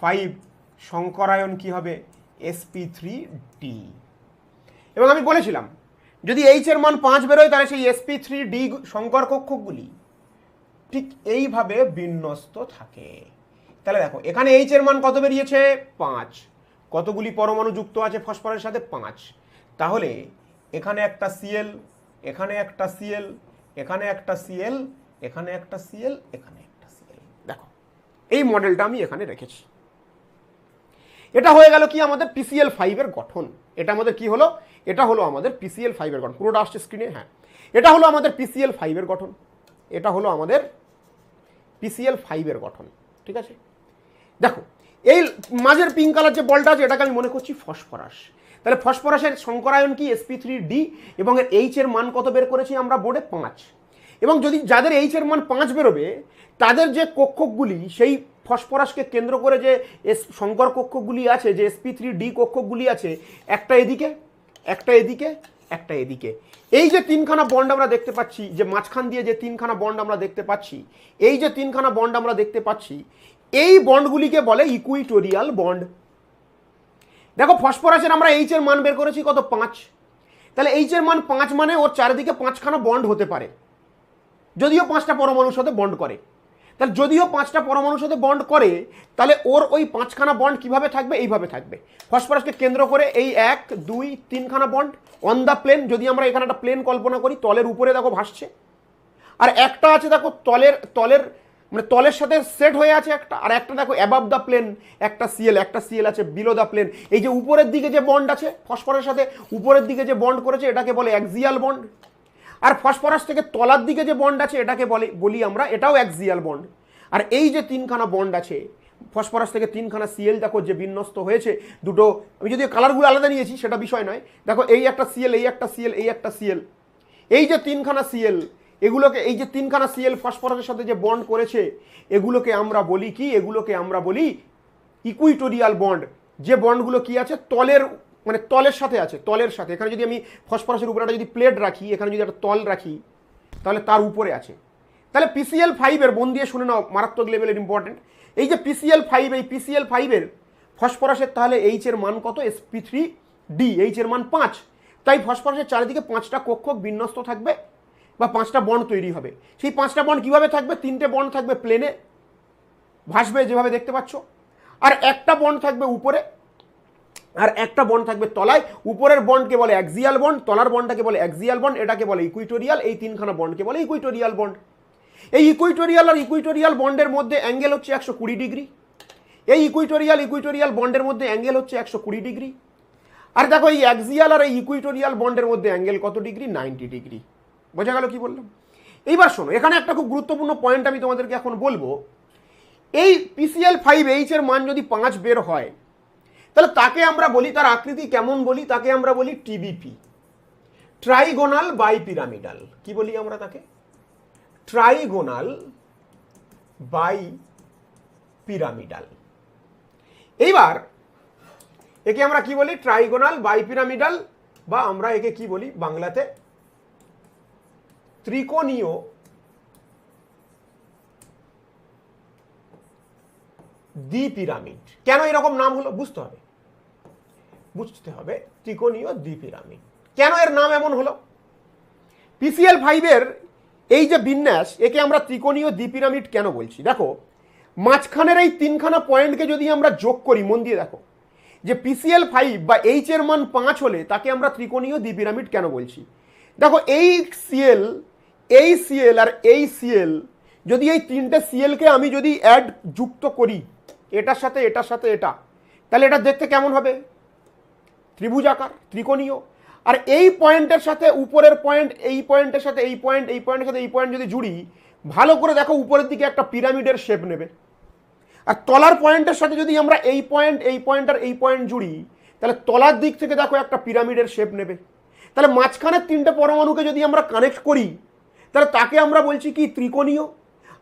5, সংকরায়ন কি হবে sp3d। এবং আমি বলেছিলাম যদি এইচ এর মান 5 বেরোয় তাহলে সেই sp3d সংকর কক্ষকগুলি ঠিক এইভাবে বিন্যস্ত থাকে। তাহলে দেখো এখানে এইচ এর মান কত বেরিয়েছে, 5, কতগুলি পরমাণু যুক্ত আছে ফসফরাসের সাথে, 5, তাহলে এখানে একটা সিএল, এখানে একটা সিএল, এখানে একটা সিএল, এখানে একটা সিএল, এখানে একটা সিএল। দেখো এই মডেলটা আমি এখানে রেখেছি। এটা হয়ে গেল কি আমাদের PCl5 এর গঠন। এটা আমাদের কি হলো, এটা হলো আমাদের PCl5 এর গঠন। পুরোটা আসছে স্ক্রিনে, হ্যাঁ এটা হলো আমাদের PCl5 এর গঠন, এটা হলো আমাদের PCl5 এর গঠন, ঠিক আছে। দেখো এই মাঝের পিঙ্ক কালার যে বলটা আছে এটাকে আমি মনে করছি ফসফরাস। তাহলে ফসফরাসের সংকরায়ন কি sp3d, এবং এর এইচ এর মান কত বের করেছি আমরা বোর্ডে, 5। এবং যদি যাদের এইচ এর মান 5 বেরোবে তাদের যে কক্ষকগুলি, সেই ফসফরাসকে কেন্দ্র করে যে সংকর কক্ষকগুলি আছে, যে sp3d কক্ষকগুলি আছে, একটা এদিকে, একটা এদিকে, একটা এদিকে, এই যে 3খানা বন্ড আমরা দেখতে পাচ্ছি, যে মাঝখান দিয়ে যে 3খানা বন্ড আমরা দেখতে পাচ্ছি, এই যে 3খানা বন্ড আমরা দেখতে পাচ্ছি, এই বন্ডগুলিকে বলে ইকুইটোরিয়াল বন্ড। দেখো ফসফরাসের আমরা এইচ এর মান বের করেছি কত, 5, তাহলে এইচ এর মান 5 মানে ওর চারিদিকে 5খানা বন্ড হতে পারে, যদিও 5টা পরমাণুর সাথে বন্ড করে। তাহলে যদিও 5টা পরমাণুর সাথে বন্ড করে, তাহলে ওর ওই 5খানা বন্ড কিভাবে থাকবে, এইভাবে থাকবে। ফসফরাসকে কেন্দ্র করে এই 1 2 3খানা বন্ড অন দ্য প্লেন। যদি আমরা এখানে একটা প্লেন কল্পনা করি, তলের উপরে দেখো ভাসছে, আর একটা আছে দেখো তলের মানে তলের সাথে সেট হয়ে আছে একটা, আর একটা দেখো অ্যাবাভ দ্য প্লেন একটা সিএল আছে বিলো দ্য প্লেন। এই যে উপরের দিকে যে বন্ড আছে ফসফরাসের সাথে, উপরের দিকে যে বন্ড করেছে এটাকে বলে অ্যাক্সিয়াল বন্ড, আর ফসফরাস থেকে তলার দিকে যে বন্ড আছে এটাকে বলি আমরা, এটাও অ্যাক্সিয়াল বন্ড। আর এই যে 3খানা বন্ড আছে ফসফরাস থেকে, 3খানা সিএল দেখো যে বিন্যস্ত হয়েছে, দুটো, আমি যদি কালারগুলো আলাদা নিয়েছি সেটা বিষয় নয়, দেখো এই একটা সিএল, এই একটা সিএল, এই একটা সিএল, এই যে 3খানা সিএল, এগুলোকে, এই যে 3খানা সিএল ফসফরাসের সাথে যে বন্ড করেছে, এগুলোকে আমরা বলি কি, এগুলোকে আমরা বলি ইকুইটোরিয়াল বন্ড। যে বন্ডগুলো কি আছে, তলের মানে তলের সাথে আছে, তলের সাথে। এখানে যদি আমি ফসফরাসের উপরে একটা যদি প্লেট রাখি, এখানে যদি একটা তল রাখি, তাহলে তার উপরে আছে। তাহলে PCl5 এর, মন দিয়ে শুনে নাও, মারাত্মক লেভেলের ইম্পর্টেন্ট, এই যে PCl5, এই PCl5 এর ফসফরাসের তাহলে এইচ এর মান কত, sp3d, এইচ এর মান 5, তাই ফসফরাসের চারিদিকে 5টা কক্ষক বিন্যস্ত থাকবে বা 5টা বন্ড তৈরি হবে। সেই 5টা বন্ড কিভাবে থাকবে, 3টে বন্ড থাকবে প্লেনে ভাসবে যেভাবে দেখতে পাচ্ছ, আর একটা বন্ড থাকবে উপরে, আর একটা বন্ড থাকবে তলায়। উপরের বন্ডকে বলে অ্যাক্সিয়াল বন্ড, তলার বন্ডটাকে বলে অ্যাক্সিয়াল বন্ড, এটাকে বলে ইকুইটোরিয়াল, এই 3খানা বন্ডকে বলে ইকুইটোরিয়াল বন্ড। এই ইকুইটোরিয়াল আর ইকুইটোরিয়াল বন্ডের মধ্যে অ্যাঙ্গেল হচ্ছে 120 ডিগ্রি। এই ইকুইটোরিয়াল বন্ডের মধ্যে অ্যাঙ্গেল হচ্ছে 120 ডিগ্রি। আর দেখো এই অ্যাক্সিয়াল আর এই ইকুইটোরিয়াল বন্ডের মধ্যে অ্যাঙ্গেল কত ডিগ্রি, 90 ডিগ্রি। বোঝা গেল কি বললাম? এইবার শোনো, এখানে একটা খুব গুরুত্বপূর্ণ পয়েন্ট আমি তোমাদেরকে এখন বলবো। এই PCl5H এর মান যদি 5 বের হয়, তাহলে তাকে আমরা বলি, তার আকৃতি কেমন বলি, তাকে আমরা বলি TBP, ট্রাইগোনাল বাইপিরামিডাল। কি বলি আমরা তাকে? ট্রাইগোনাল বাইপিরামিডাল। এইবার একে আমরা কি বলি, ট্রাইগোনাল বাইপিরামিডাল, বা আমরা একে কি বলি বাংলাতে, ত্রিকোণীয় দ্বিপিরামিড। কেন এরকম নাম হলো বুঝতে হবে, ত্রিকোণীয় দ্বিপিরামিড কেন এর নাম এমন হলো। PCl5 এর এই যে বিন্যাস, একে আমরা ত্রিকোণীয় দ্বিপিরামিড কেন বলছি, দেখো মাঝখানের এই 3খানা পয়েন্টকে যদি আমরা যোগ করি, মন দিয়ে দেখো, যে PCl5 বা H এর মান 5 হলে তাকে আমরা ত্রিকোণীয় দ্বিপিরামিড কেন বলছি। দেখো এই সিএল, এই সিএল আর এই সিএল, যদি এই 3টে সিএলকে আমি যদি যুক্ত করি এটার সাথে এটার সাথে এটা, তাহলে এটা দেখতে কেমন হবে, ত্রিভুজাকার, ত্রিকোণীয়। আর এই পয়েন্টের সাথে উপরের পয়েন্ট, এই পয়েন্টের সাথে এই পয়েন্ট, এই পয়েন্টের সাথে এই পয়েন্ট যদি জুড়ি, ভালো করে দেখো উপরের দিকে একটা পিরামিডের শেপ নেবে। আর তলার পয়েন্টের সাথে যদি আমরা এই পয়েন্ট, এই পয়েন্ট আর এই পয়েন্ট জুড়ি, তাহলে তলার দিক থেকে দেখো একটা পিরামিডের শেপ নেবে। তাহলে মাঝখানের তিনটে পরমাণুকে যদি আমরা কানেক্ট করি, তাহলে তাকে আমরা বলছি কি ত্রিকোণীয়।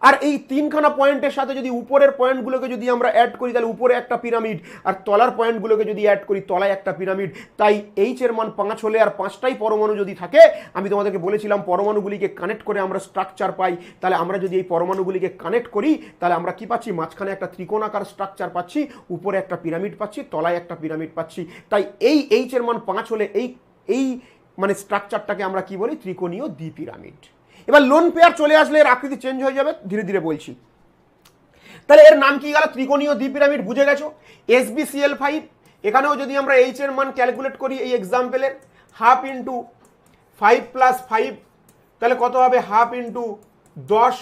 আর এই তিনখানা পয়েন্টের সাথে যদি উপরের পয়েন্টগুলোকে যদি আমরা অ্যাড করি, তাহলে উপরে একটা পিরামিড, আর তলার পয়েন্টগুলোকে যদি অ্যাড করি তলায় একটা পিরামিড। তাই এইচ এর মান 5 হলে আর 5টাই পরমাণু যদি থাকে, আমি তোমাদেরকে বলেছিলাম পরমাণুগুলিকে কানেক্ট করে আমরা স্ট্রাকচার পাই। তাহলে আমরা যদি এই পরমাণুগুলিকে কানেক্ট করি, তাহলে আমরা কি পাচ্ছি? মাঝখানে একটা ত্রিকোণাকার স্ট্রাকচার পাচ্ছি, উপরে একটা পিরামিড পাচ্ছি, তলায় একটা পিরামিড পাচ্ছি। তাই এই এইচ এর মান 5 হলে এই মানে স্ট্রাকচারটাকে আমরা কি বলি? ত্রিকোণীয় দ্বিপিরামিড। এবার লোন পেয়ার চলে আসলে এর আকৃতি চেঞ্জ হয়ে যাবে, ধীরে ধীরে বলছি। তাহলে এর নাম কি গেল? ত্রিকোণীয় দ্বিপিরামিড। বুঝে গেছো? SbCl5। এখানেও যদি আমরা এইচ এর মান ক্যালকুলেট করি এই এক্সাম্পলের, 1/2 × 5 + 5, তাহলে কত হবে? 1/2 × 10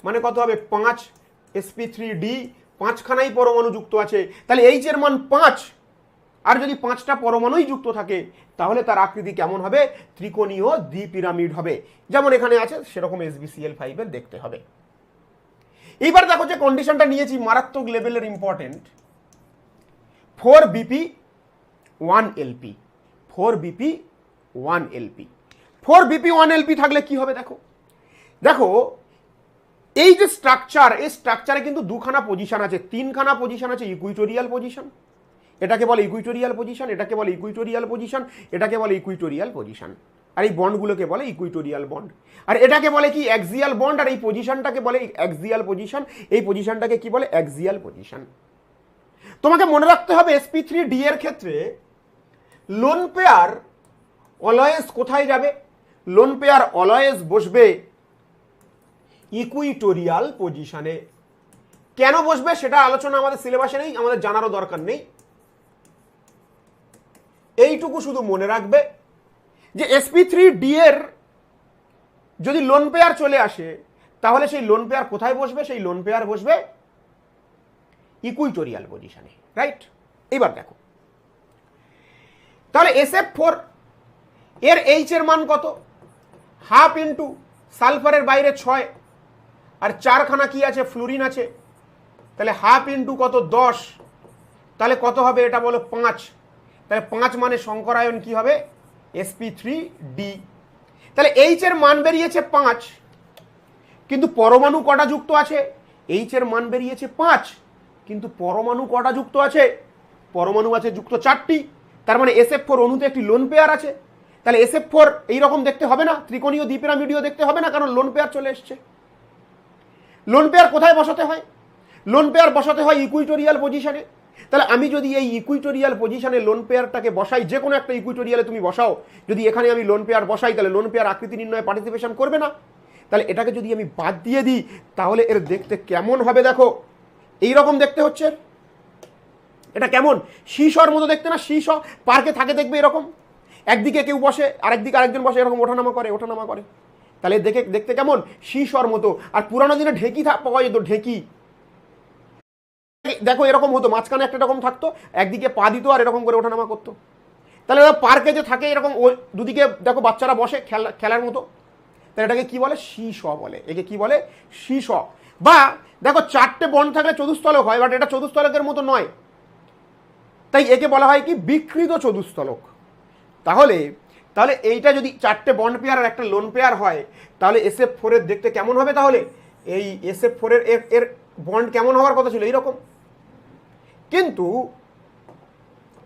মানে কত হবে? 5 sp3d। 5খানাই পরমাণু যুক্ত আছে, তাহলে এইচ এর মান 5। আর যদি 5টা পরমাণুই যুক্ত থাকে, তাহলে তার আকৃতি কেমন হবে? ত্রিকোণীয় দ্বিপিরামিড হবে। যেমন এখানে আছে সেরকম SbCl5 এর দেখতে হবে। এইবার দেখো যে কন্ডিশনটা নিয়েছি মারাত্মক লেভেলের important, 4bp 1lp। 4bp 1lp 4bp 1lp থাকলে কি হবে? দেখো দেখো এই যে স্ট্রাকচার, এই স্ট্রাকচারে কিন্তু দুখানা পজিশন আছে, তিনখানা পজিশন আছে। ইকুইটোরিয়াল পজিশন, এটাকে বলে ইকুইটোরিয়াল পজিশন, এটাকে বলে ইকুইটোরিয়াল পজিশন, এটাকে বলে ইকুইটোরিয়াল পজিশন। আর এই বন্ডগুলোকে বলে ইকুইটোরিয়াল বন্ড। আর এটাকে বলে কি? Axial bond. আর এই পজিশনটাকে বলে অ্যাক্সিয়াল পজিশন। এই পজিশনটাকে কি বলে? Axial position. তোমাকে মনে রাখতে হবে sp3d এর ক্ষেত্রে লোন পেয়ার অলওয়েজ কোথায় যাবে? লোন পেয়ার অলওয়েজ বসবে ইকুইটোরিয়াল পজিশনে। কেন বসবে সেটা আলোচনা আমাদের সিলেবাসে নেই, আমাদের জানারও দরকার নেই। এইটুকু শুধু মনে রাখবে যে sp3d এর যদি লোন পেয়ার চলে আসে, তাহলে সেই লোন পেয়ার কোথায় বসবে? সেই লোন পেয়ার বসবে ইকুইটোরিয়াল পজিশনে, রাইট? এবার দেখো, তাহলে SF4 এর এইচ এর মান কত? 1/2 × সালফারের বাইরে 6, আর 4খানা কি আছে? ফ্লুরিন আছে। তাহলে 1/2 × কত? 10। তাহলে কত হবে? এটা বলো 5। তাহলে 5 মানে সংকরায়ন কি হবে? sp3d। তাহলে এইচ এর মান বেরিয়েছে 5, কিন্তু পরমাণু কটা যুক্ত আছে? এইচ এর মান বেরিয়েছে 5, কিন্তু পরমাণু কটা যুক্ত আছে? পরমাণু আছে যুক্ত 4টি। তার মানে SF4 অণুতে একটি লোন পেয়ার আছে। তাহলে SF4 এইরকম দেখতে হবে না, ত্রিকোণীয় দ্বিপিরামিডীয় দেখতে হবে না, কারণ লোন পেয়ার চলে এসছে। লোন পেয়ার কোথায় বসাতে হয়? লোন পেয়ার বসাতে হয় ইকুইটোরিয়াল পজিশনে। তাহলে আমি যদি এই ইকুইটোরিয়াল পজিশনে লোন পেয়ারটাকে বসাই, যে কোনো একটা ইকুইটোরিয়ালে তুমি বসাও, যদি এখানে আমি লোন পেয়ার বসাই, তাহলে লোন পেয়ার আকৃতি নির্ণয়ে পার্টিসিপেশন করবে না। তাহলে এটাকে যদি আমি বাদ দিয়ে দিই, তাহলে এর দেখতে কেমন হবে? দেখো এইরকম দেখতে হচ্ছে। এটা কেমন? শীষর মতো দেখতে না? শীষ পার্কে থাকে দেখবে এরকম, একদিকে কেউ বসে আর একদিকে আরেকজন বসে, এরকম ওঠানামা করে। তাহলে দেখতে কেমন? শীষর মতো। আর পুরানো দিনে ঢেকি পাওয়া যেত, ঢেকি। দেখো এরকম হতো, মাঝখানে একটা এরকম থাকতো, একদিকে পা দিত আর এরকম করে ওঠানামা করতো। তাহলে পার্কে যে থাকে এরকম দুদিকে দেখো বাচ্চারা বসে খেলার মতো, তাহলে এটাকে কি বলে? শীষ বলে। একে কি বলে? শীষ। বা দেখো 4টে বন্ড থাকলে চতুস্তলক হয়, বাট এটা চতুস্তলকের মতো নয়, তাই একে বলা হয় কি? বিকৃত চতুস্তলক। তাহলে এইটা যদি 4টে বন্ড পেয়ার আর একটা লোন পেয়ার হয়, তাহলে SF4 এর দেখতে কেমন হবে? তাহলে এই SF4 এর বন্ড কেমন হওয়ার কথা ছিল? এইরকম। কিন্তু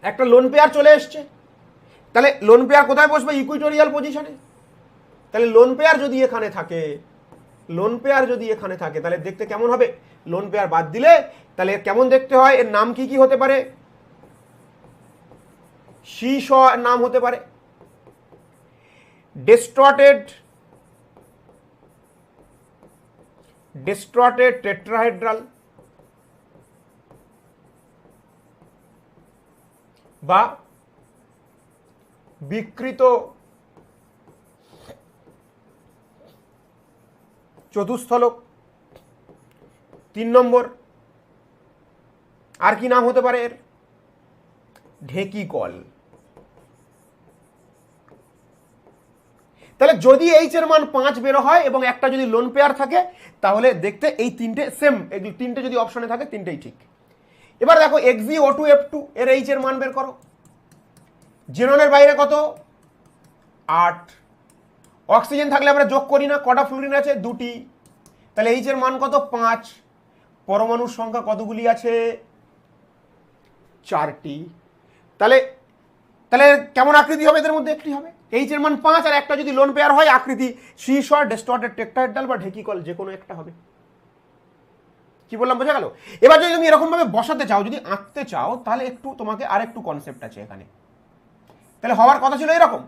একটা লোন পেয়ার চলে এসছে, তাহলে লোন পেয়ার কোথায় বসবে? ইকুইটোরিয়াল পজিশনে। তাহলে লোন পেয়ার যদি এখানে থাকে, তাহলে দেখতে কেমন হবে? লোন পেয়ার বাদ দিলে তাহলে কেমন দেখতে হয়? এর নাম কি হতে পারে? শীষ নাম হতে পারে, ডিস্টর্টেড টেট্রাহেড্রাল, বা বিকৃত চতুস্থলক। 3 নম্বর আর কি নাম হতে পারে এর? ঢেকি কল। তাহলে যদি এইচ এর মান 5 বের হয় এবং একটা যদি লোন পেয়ার থাকে তাহলে দেখতে এই তিনটে সেম, এই তিনটে যদি অপশনে থাকে তিনটেই ঠিক। এবার দেখো XgO2F2 এর এইচ এর মান বের করো। জেননের বাইরে কত 8, অক্সিজেন থাকলে আমরা যোগ করি না, কটা ফ্লুরিন আছে 2টি, তাহলে এইচ এর মান কত 5, পরমাণুর সংখ্যা কতগুলি আছে 4টি। তাহলে তাহলে কেমন আকৃতি হবে এদের মধ্যে একটি হবে, এইচ এর মান 5 আর একটা যদি লোন পেয়ার হয় আকৃতি শীর্ষর ডিস্টর্টেড টেট্রাহেড্রাল বা ঢেকিকল যে কোনো একটা হবে। কি বললাম বোঝা গেল? এবার যদি তুমি এরকম ভাবে বসাতে চাও, যদি আঁকতে চাও, তাহলে একটু তোমাকে আরেকটু কনসেপ্ট আছে এখানে। তাহলে হওয়ার কথা ছিল এরকম।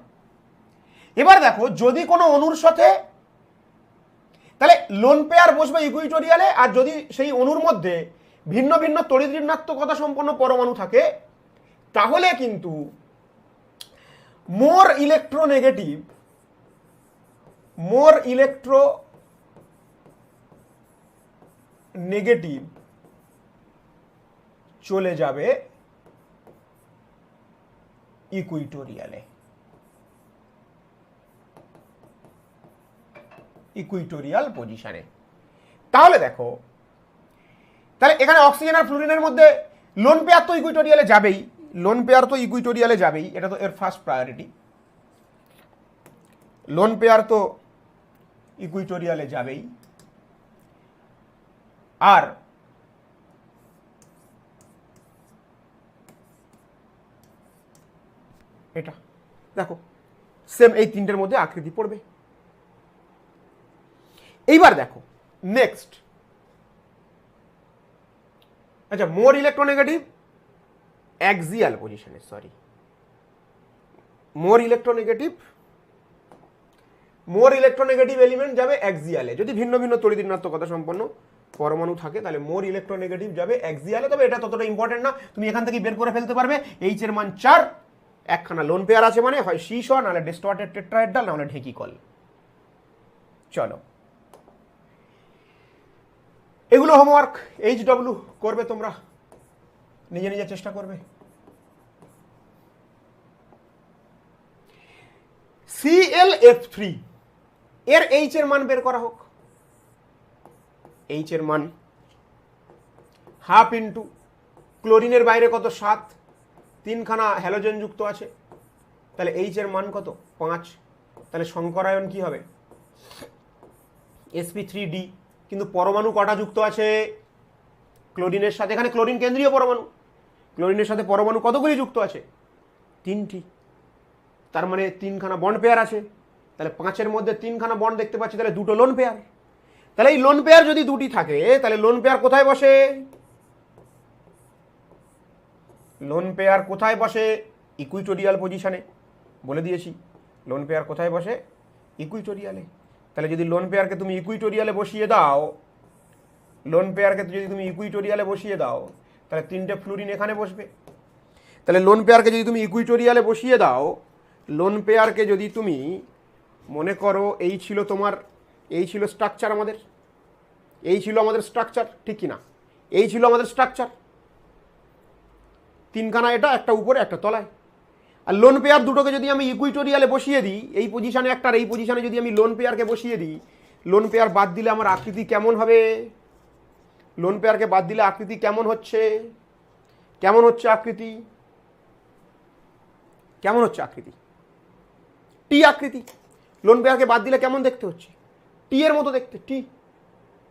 এবার দেখো যদি কোনো অণুর সাথে তাহলে লোন পেয়ার বসবে ইকুইটোরিয়ালে, আর যদি সেই অণুর মধ্যে ভিন্ন ভিন্ন তড়িৎ ঋণাত্মকতা সম্পন্ন পরমাণু থাকে তাহলে কিন্তু মোর ইলেকট্রোনেগেটিভ চলে যাবে ইকুইটোরিয়ালে, ইকুইটোরিয়াল পজিশনে। তাহলে দেখো, তাহলে এখানে অক্সিজেন আর ফ্লুরিনের মধ্যে লোন পেয়ার তো ইকুইটোরিয়ালে যাবেই, লোন পেয়ার তো ইকুইটোরিয়ালে যাবেই, এটা তো এর ফার্স্ট প্রায়োরিটি। লোন পেয়ার তো ইকুইটোরিয়ালে যাবেই। আর এটা দেখো সেম এই তিনটের মধ্যে আকৃতি পড়বে। এইবার দেখো নেক্সট, আচ্ছা মোর ইলেকট্রোনেগেটিভ অ্যাক্সিয়াল পজিশনে, সরি মোর ইলেকট্রোনেগেটিভ এলিমেন্ট যাবে অ্যাক্সিয়ালে। যদি ভিন্ন ভিন্ন তড়িৎ ঋণাত্মকতা সম্পন্ন পরমাণু থাকে তাহলে মোর ইলেকট্রোনেগেটিভ যাবে অ্যাক্সিয়ালে। তবে এটা ততটা ইম্পর্টেন্ট না, তুমি এখান থেকে বের করে ফেলতে পারবে। এইচ এর মান 4, একখানা লোন পেয়ার আছে মানে হয় শীর্ষর, নাহলে ডিস্টর্টেড টেট্রাহেড্রাল, নাহলে ঢেকিকল। চলো এগুলো হোমওয়ার্ক HW করবে, তোমরা নিজে নিজে চেষ্টা করবে। ClF3 এর এইচ এর মান বের করা হোক। এইচ এর মান হাফ ইন্টু ক্লোরিনের বাইরে কত 7, 3খানা হ্যালোজেন যুক্ত আছে, তাহলে এইচ এর মান কত 5। তাহলে সংকরায়ন কি হবে sp3d, কিন্তু পরমাণু কটা যুক্ত আছে ক্লোরিনের সাথে, এখানে ক্লোরিন কেন্দ্রীয় পরমাণু, ক্লোরিনের সাথে পরমাণু কতগুলি যুক্ত আছে 3টি, তার মানে 3খানা বন্ড পেয়ার আছে। তাহলে 5-এর মধ্যে 3খানা বন্ড দেখতে পাচ্ছি, তাহলে 2টো লোন পেয়ার। তাহলে এই লোন পেয়ার যদি 2টি থাকে তাহলে লোন পেয়ার কোথায় বসে, লোন পেয়ার কোথায় বসে ইকুইটোরিয়াল পজিশনে, বলে দিয়েছি লোন পেয়ার কোথায় বসে ইকুইটোরিয়ালে। তাহলে যদি লোন পেয়ারকে তুমি ইকুইটোরিয়ালে বসিয়ে দাও, লোন পেয়ারকে যদি তুমি ইকুইটোরিয়ালে বসিয়ে দাও তাহলে 3টে ফ্লুরিন এখানে বসবে। তাহলে লোন পেয়ারকে যদি তুমি ইকুইটোরিয়ালে বসিয়ে দাও, লোন পেয়ারকে যদি তুমি মনে করো এই ছিল তোমার, এই ছিল স্ট্রাকচার আমাদের, এই ছিল আমাদের স্ট্রাকচার, ঠিক কি না? এই ছিল আমাদের স্ট্রাকচার, 3খানা এটা, একটা উপরে একটা তলায়। আর লোন পেয়ার দুটোকে যদি আমি ইকুইটোরিয়ালে বসিয়ে দিই, এই পজিশনে একটা আর এই পজিশনে যদি আমি লোন পেয়ারকে বসিয়ে দিই, লোন পেয়ার বাদ দিলে আমার আকৃতি কেমন হবে, লোন পেয়ারকে বাদ দিলে আকৃতি কেমন হচ্ছে, কেমন হচ্ছে আকৃতি, কেমন হচ্ছে আকৃতি টি আকৃতি। লোন পেয়ারকে বাদ দিলে কেমন দেখতে হচ্ছে, টি এর মতো দেখতে,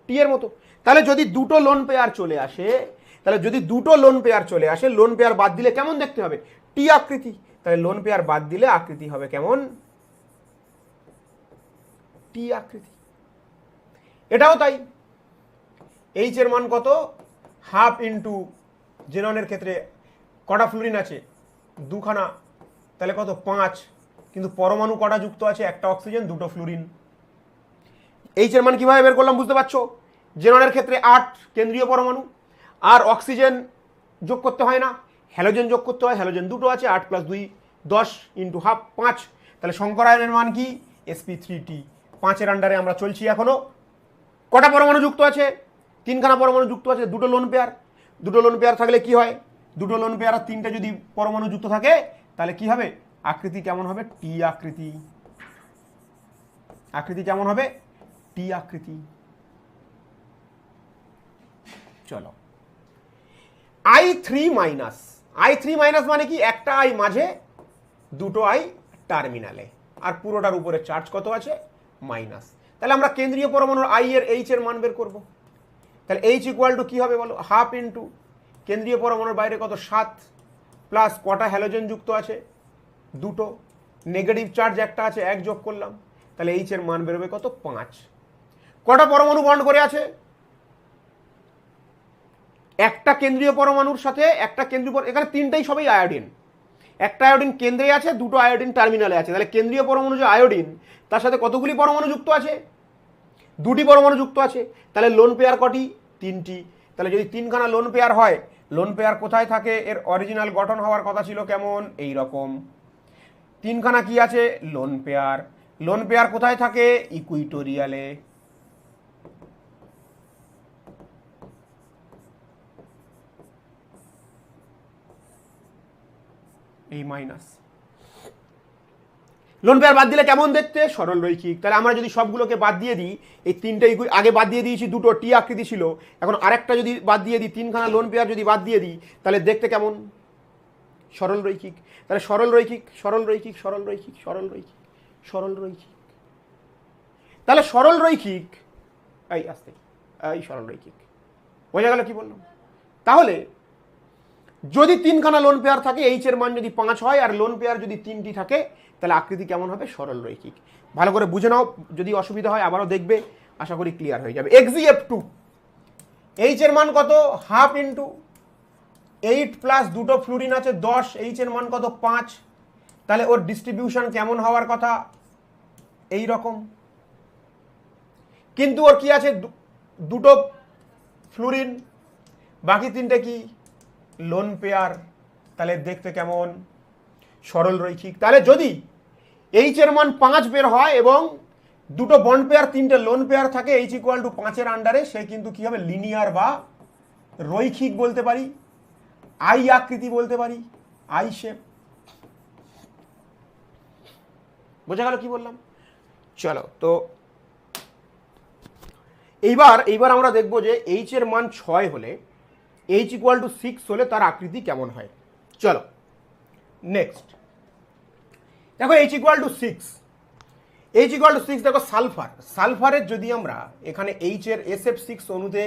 টি এর মতো। তাহলে যদি দুটো লোন পেয়ার চলে আসে, তাহলে যদি দুটো লোন পেয়ার চলে আসে, লোন পেয়ার বাদ দিলে কেমন দেখতে হবে টি আকৃতি। তাহলে লোন পেয়ার বাদ দিলে আকৃতি হবে কেমন টি আকৃতি। এটাও তাই, এইচ এর মান কত হাফ ইন্টু, জেননের ক্ষেত্রে কটা ফ্লুরিন আছে 2খানা, তাহলে কত 5, কিন্তু পরমাণু কটা যুক্ত আছে, একটা অক্সিজেন 2টো ফ্লুরিন। এইচ এর মান কিভাবে বের করলাম বুঝতে পারছো? জেননের ক্ষেত্রে 8 কেন্দ্রীয় পরমাণু, আর অক্সিজেন যোগ করতে হয় না, হ্যালোজেন যোগ করতে হয়, হ্যালোজেন 2টো আছে, 8 + 2 10 ইন্টু হাফ 5। তাহলে সংকরায়নের মান কি sp3t। 5-এর আন্ডারে আমরা চলছি এখনো। কটা পরমাণু যুক্ত আছে, 3খানা পরমাণু যুক্ত আছে, 2টো লোন পেয়ার। 2টো লোন পেয়ার থাকলে কি হয়, 2টো লোন পেয়ার আর 3টে যদি পরমাণু যুক্ত থাকে তাহলে কি হবে, আকৃতি কেমন হবে টি আকৃতি। আকৃতি কেমন হবে? টি আকৃতি। চলো I3 মাইনাস, I3 মাইনাস মানে কি? একটা আই মাঝে, দুটো আই টার্মিনালে, আর পুরোটার উপরে চার্জ কত আছে? মাইনাস। তাহলে আমরা কেন্দ্রীয় পরমাণুর আই এর এইচ এর মান বের করব। তাহলে এইচ ইকুয়াল টু কি হবে বলো? হাফ ইন্টু কেন্দ্রীয় পরমাণুর বাইরে কত? 7 প্লাস কটা হ্যালোজেন যুক্ত আছে? দুটো, নেগেটিভ চার্জ একটা আছে, 1 যোগ করলাম, তাহলে এইচ এর মান বেরোবে কত? 5। কটা পরমাণু বন্ড করে আছে? একটা কেন্দ্রীয় পরমাণুর সাথে একটা কেন্দ্রীয়, এখানে তিনটাই সবই আয়োডিন। একটা আয়োডিন কেন্দ্রে আছে, দুটো আয়োডিন টার্মিনালে আছে। তাহলে কেন্দ্রীয় পরমাণু যে আয়োডিন, তার সাথে কতগুলি পরমাণু যুক্ত আছে? দুটি পরমাণু যুক্ত আছে। তাহলে লোন পেয়ার কটি? 3টি। তাহলে যদি 3খানা লোন পেয়ার হয়, লোন পেয়ার কোথায় থাকে? এর অরিজিনাল গঠন হওয়ার কথা ছিল কেমন? এই রকম। 3খানা কি আছে? Lone pair. লোন পেয়ার কোথায় থাকে? ইকুইটোরিয়ালে। এই মাইনাস। লোন পেয়ার বাদ দিলে কেমন দেখতে? সরল রৈখিক। তাহলে আমরা যদি সবগুলোকে বাদ দিয়ে দিই, এই তিনটে আগে বাদ দিয়ে দিয়েছি, দুটো টি আকৃতি ছিল, এখন আরেকটা যদি বাদ দিয়ে দিই, 3খানা লোন পেয়ার যদি বাদ দিয়ে দিই, তাহলে দেখতে কেমন? সরল রৈখিক। তাহলে সরল রৈখিক, সরল রৈখিক, সরল রৈখিক, সরল রৈখিক, সরল রৈখিক। তাহলে সরল রৈখিক, এই আসতে, এই সরল রৈখিক। বোঝা গেল কি বললাম? তাহলে যদি 3খানা লোন পেয়ার থাকে, এইচ এর মান যদি 5 হয়, আর লোন পেয়ার যদি 3টি থাকে, তাহলে আকৃতি কেমন হবে? সরল রৈখিক। ভালো করে বুঝে নাও, যদি অসুবিধা হয় আবারও দেখবে, আশা করি ক্লিয়ার হয়ে যাবে। এক্সিএফ2, এইচ এর মান কত? হাফ ইন্টু 8 প্লাস দুটো ফ্লুরিন আছে 10, এইচ এর মান কত? 5। তাহলে ওর ডিস্ট্রিবিউশন কেমন হওয়ার কথা? এই রকম। কিন্তু ওর কি আছে? দুটো ফ্লুরিন, বাকি তিনটে কি? Lone pair. তাহলে দেখতে কেমন? সরল রৈখিক। তাহলে যদি এইচ এর মান 5 বের হয় এবং দুটো বন্ড পেয়ার, তিনটে লোন পেয়ার থাকে, এইচ ইকুয়াল টু 5-এর আন্ডারে, সে কিন্তু কি হবে? লিনিয়ার বা রৈখিক বলতে পারি, আই আকৃতি বলতে পারি, আই শেপ। বোঝা গেল কি বললাম? চলো তো এইবার আমরা দেখবো যে এইচ এর মান 6 হলে, এইচ ইকুয়াল টু 6 হলে তার আকৃতি কেমন হয়। চলো নেক্সট দেখো, H equal to 6, H equal to 6। দেখো সালফার, সালফারের যদি আমরা এখানে এইচ এর SF6 অণুতে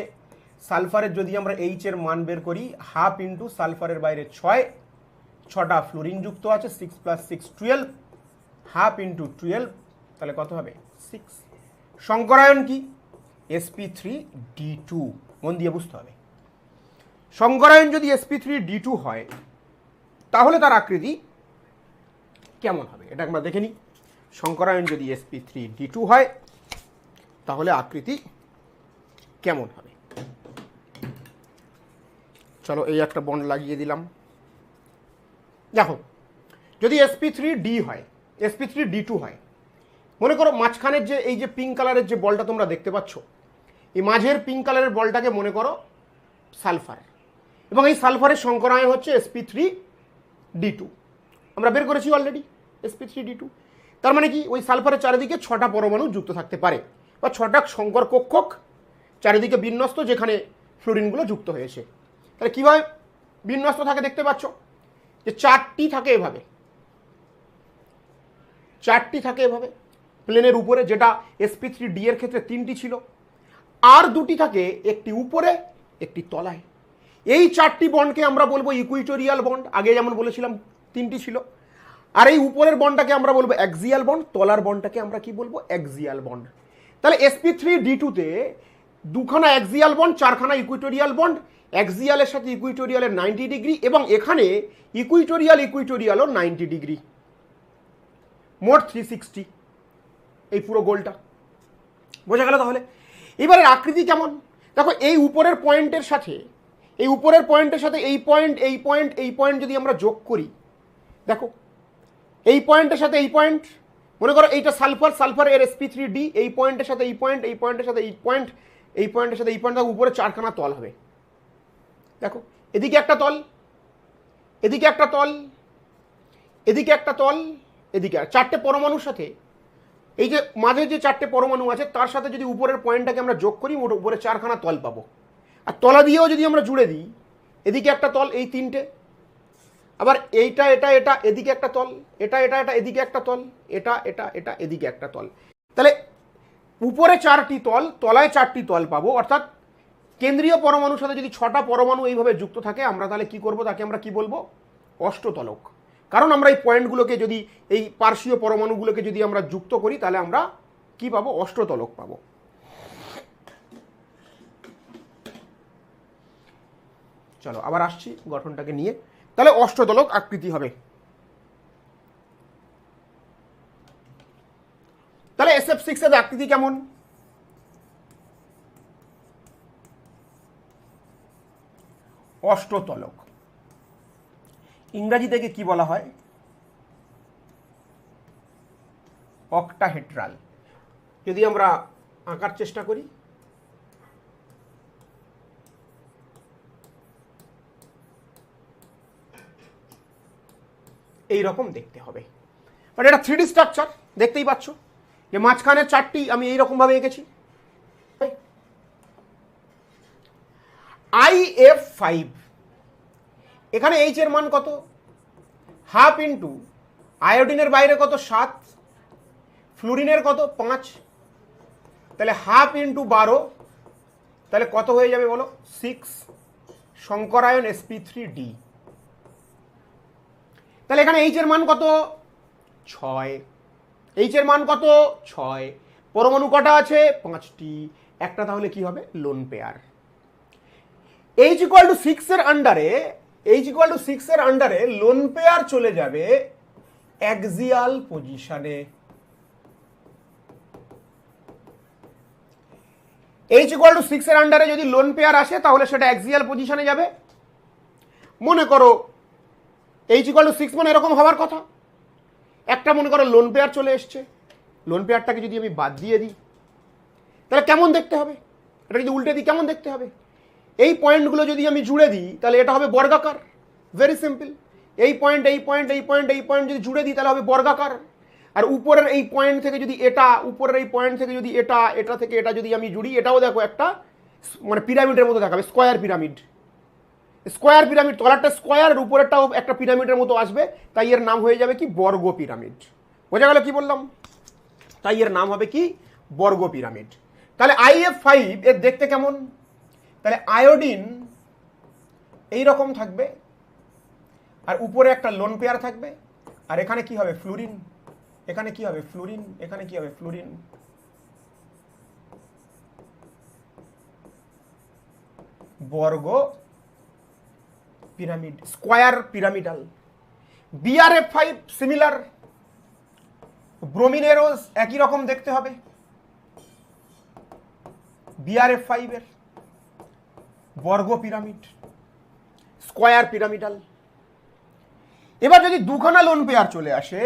সালফারের যদি আমরা এইচ এর মান বের করি, হাফ ইন্টু সালফারের বাইরে 6টা ফ্লোরিন যুক্ত আছে, 6 প্লাস 6 12, হাফ ইন্টু 12, তাহলে কত হবে? 6। সংকরায়ন কি? sp3d2। মন দিয়ে বুঝতে হবে। সংকরায়ন যদি sp3d2 হয়, তাহলে তার আকৃতি কেমন হবে এটা আমরা দেখে নিই। সংকরায়ন যদি sp3d2 হয়, তাহলে আকৃতি কেমন হবে? চলো এই একটা বন্ড লাগিয়ে দিলাম। দেখো, যদি sp3d হয়, sp3d2 হয়, মনে করো মাঝখানের যে এই যে পিঙ্ক কালারের যে বলটা তোমরা দেখতে পাচ্ছ, এই মাঝের পিঙ্ক কালারের বলটাকে মনে করো সালফার, এবং এই সালফারের সংকরায়ন হচ্ছে sp3d2। আমরা বের করেছি অলরেডি sp3d2। তার মানে কি? ওই সালফারের চারিদিকে 6টা পরমাণু যুক্ত থাকতে পারে, বা 6টা সংকর কক্ষক চারিদিকে বিন্যস্ত, যেখানে ফ্লোরিনগুলো যুক্ত হয়েছে। তাহলে কীভাবে বিন্যস্ত থাকে দেখতে পাচ্ছ, যে 4টি থাকে এভাবে, 4টি থাকে এভাবে প্লেনের উপরে, যেটা sp3d এর ক্ষেত্রে 3টি ছিল, আর 2টি থাকে একটি উপরে একটি তলায়। এই 4টি বন্ডকে আমরা বলবো ইকুইটোরিয়াল বন্ড। আগে যেমন বলেছিলাম 3টি ছিল। আর এই উপরের বন্ডটাকে আমরা বলবো অ্যাক্সিয়াল বন্ড, তলার বন্ডটাকে আমরা কি বলবো? Axial bond. তাহলে sp3d2-তে 2খানা অ্যাক্সিয়াল বন্ড, 4খানা ইকুইটোরিয়াল বন্ড, অ্যাক্সিয়ালের সাথে ইকুইটোরিয়ালের 90 ডিগ্রি, এবং এখানে ইকুইটোরিয়ালও 90 ডিগ্রি, মোট 360 এই পুরো গোলটা। বোঝা গেল? তাহলে এবারের আকৃতি কেমন? দেখো, এই উপরের পয়েন্টের সাথে এই পয়েন্ট যদি আমরা যোগ করি, দেখো এই পয়েন্টের সাথে এই পয়েন্ট, মনে করো এইটা সালফার এর sp3d, এই পয়েন্টের সাথে এই পয়েন্ট, এই পয়েন্টের সাথে এই পয়েন্ট, এই পয়েন্টের সাথে এই পয়েন্ট, উপরে 4খানা তল হবে। দেখো, এদিকে একটা তল, এদিকে একটা তল, এদিকে একটা তল, এদিকে আর 4টে পরমাণুর সাথে এই যে মাঝে যে চারটে পরমাণু আছে তার সাথে যদি উপরের পয়েন্টটাকে আমরা যোগ করি, মোট উপরে 4খানা তল পাবো। আর তলা দিয়েও যদি আমরা জুড়ে দিই, এদিকে একটা তল, এই তিনটে, আবার এইটা এটা এটা এদিকে একটা তল, এটা এটা এটা এদিকে একটা তল, এটা এটা এটা এদিকে একটা তল, তাহলে উপরে 4টি তল, তলায় 4টি তল পাবো। অর্থাৎ কেন্দ্রীয় পরমাণুর সাথে যদি 6টা পরমাণু এইভাবে যুক্ত থাকে, আমরা তাহলে কি করব, তাকে আমরা কি বলবো, অষ্টতলক। কারণ আমরা এই পয়েন্টগুলোকে যদি, এই পার্শ্বীয় পরমাণুগুলোকে যদি আমরা যুক্ত করি, তাহলে আমরা কি পাবো, অষ্টতলক পাবো। চলো আবার আসছি গঠনটাকে নিয়ে। তাহলে অষ্টতলক আকৃতি হবে। তাহলে SF6 এর আকৃতি কেমন? অষ্টতলক। ইংরেজি থেকে কি বলা হয়, অক্টাহেড্রাল। যদি আমরা আঁকার চেষ্টা করি, এই রকম দেখতে হবে। বাট এটা 3D স্ট্রাকচার, দেখতেই পাচ্ছ যে মাঝখানে 4টি আমি এইরকম ভাবে এঁকেছি। IF5, এখানে H এর মান কত, হাফ ইন্টু আয়োডিনের বাইরে কত 7, ফ্লুরিনের কত 5, তাহলে হাফ ইন্টু 12, তাহলে কত হয়ে যাবে বলো, 6 শঙ্করায়ন sp3d। তাহলে এখানে H এর মান কত, 6, H এর মান কত 6, পরমাণু কটা আছে 5টি, একটা তাহলে কি হবে, লোন পেয়ার। H = 6 এর আন্ডারে, H = 6 এর আন্ডারে লোন পেয়ার চলে যাবে অ্যাক্সিয়াল পজিশনে। H = 6 এর আন্ডারে যদি লোন পেয়ার আসে, তাহলে সেটা অ্যাক্সিয়াল পজিশনে যাবে। মনে করো H = 6 মানে এরকম হওয়ার কথা। একটা মনে করো লোন পেয়ার চলে এসছে, লোন পেয়ারটাকে যদি আমি বাদ দিয়ে দিই, তাহলে কেমন দেখতে হবে, এটা যদি উল্টে দিই কেমন দেখতে হবে, এই পয়েন্টগুলো যদি আমি জুড়ে দিই, তাহলে এটা হবে বর্গাকার। ভেরি সিম্পল, এই পয়েন্ট এই পয়েন্ট এই পয়েন্ট এই পয়েন্ট যদি জুড়ে দিই, তাহলে হবে বর্গাকার। আর উপরের এই পয়েন্ট থেকে যদি এটা, উপরের এই পয়েন্ট থেকে যদি এটা, এটা থেকে এটা যদি আমি জুড়ি, এটাও দেখো একটা মানে পিরামিডের মতো দেখাবে, স্কোয়ার পিরামিড। স্কোয়ার পিরামিড, তলারটা স্কোয়ার আর উপরেরটাও একটা পিরামিডের মতো আসবে, তাই এর নাম হয়ে যাবে কি, বর্গ পিরামিড। বোঝা গেল কি বললাম? তাই এর নাম হবে কি, বর্গ পিরামিড। তাহলে IF5 এর দেখতে কেমন, তাহলে আয়োডিন এই রকম থাকবে, আর উপরে একটা লোন পেয়ার থাকবে, আর এখানে কি হবে, ফ্লুরিন, এখানে কি হবে, ফ্লুরিন, এখানে কি হবে, ফ্লুরিন। বর্গ pyramid, square pyramidal. BRF5 similar, ব্রোমিনেরও একই রকম দেখতে হবে। BRF5 এর বর্গ পিরামিড, স্কোয়ার পিরামিডাল। এবার যদি দুখানা লোন পেয়ার চলে আসে,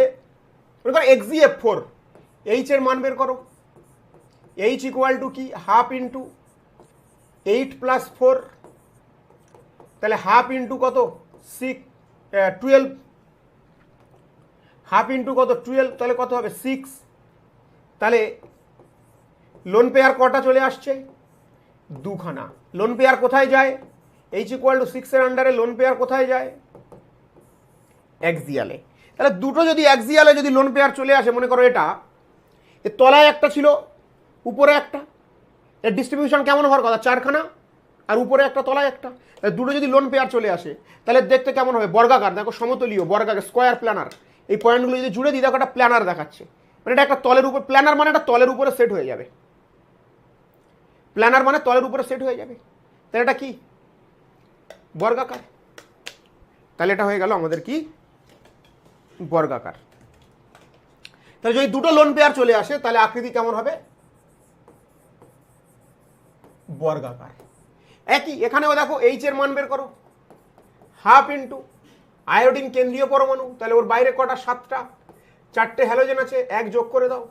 XeF4, H এর মান বের করো। H = কি, হাফ ইন্টু 8 + 4, তাহলে হাফ ইন্টু কত 6, 12, হাফ ইন্টু কত 12, তাহলে কত হবে 6। তাহলে লোন পেয়ার কটা চলে আসছে, দুখানা। লোন পেয়ার কোথায় যায়, H = 6 এর আন্ডারে লোন পেয়ার কোথায় যায়, অ্যাক্সিয়ালে। তাহলে দুটো যদি অ্যাক্সিয়ালে যদি লোন পেয়ার চলে আসে, মনে করো এটা, এর তলায় একটা ছিল, উপরে একটা, এর ডিস্ট্রিবিউশন কেমন হওয়ার কথা, 4খানা, আর উপরে একটা তলায় একটা। দুটো যদি লোন পেয়ার চলে আসে, তাহলে দেখতে কেমন হবে, বর্গাকার। দেখো সমতলীয়, বর্গাকার, স্কোয়ার প্ল্যানার। এই পয়েন্টগুলো যদি জুড়ে দিই, দেখো একটা প্ল্যানার দেখাচ্ছে, মানে এটা একটা তলের উপর, প্ল্যানার মানে এটা তলের উপরে সেট হয়ে যাবে, প্ল্যানার মানে তলের উপরে সেট হয়ে যাবে। তাহলে এটা কি, বর্গাকার। তাহলে এটা হয়ে গেল আমাদের কি, বর্গাকার। তাহলে যদি দুটো লোন পেয়ার চলে আসে, তাহলে আকৃতি কেমন হবে, বর্গাকার। একই এখানেও দেখো, H এর মান বের করো, হাফ ইন্টু আয়োডিন কেন্দ্রীয় পরমাণু, তাহলে ওর বাইরে কটা, 7টা, 4টে হ্যালোজেন আছে, 1 যোগ করে দাও,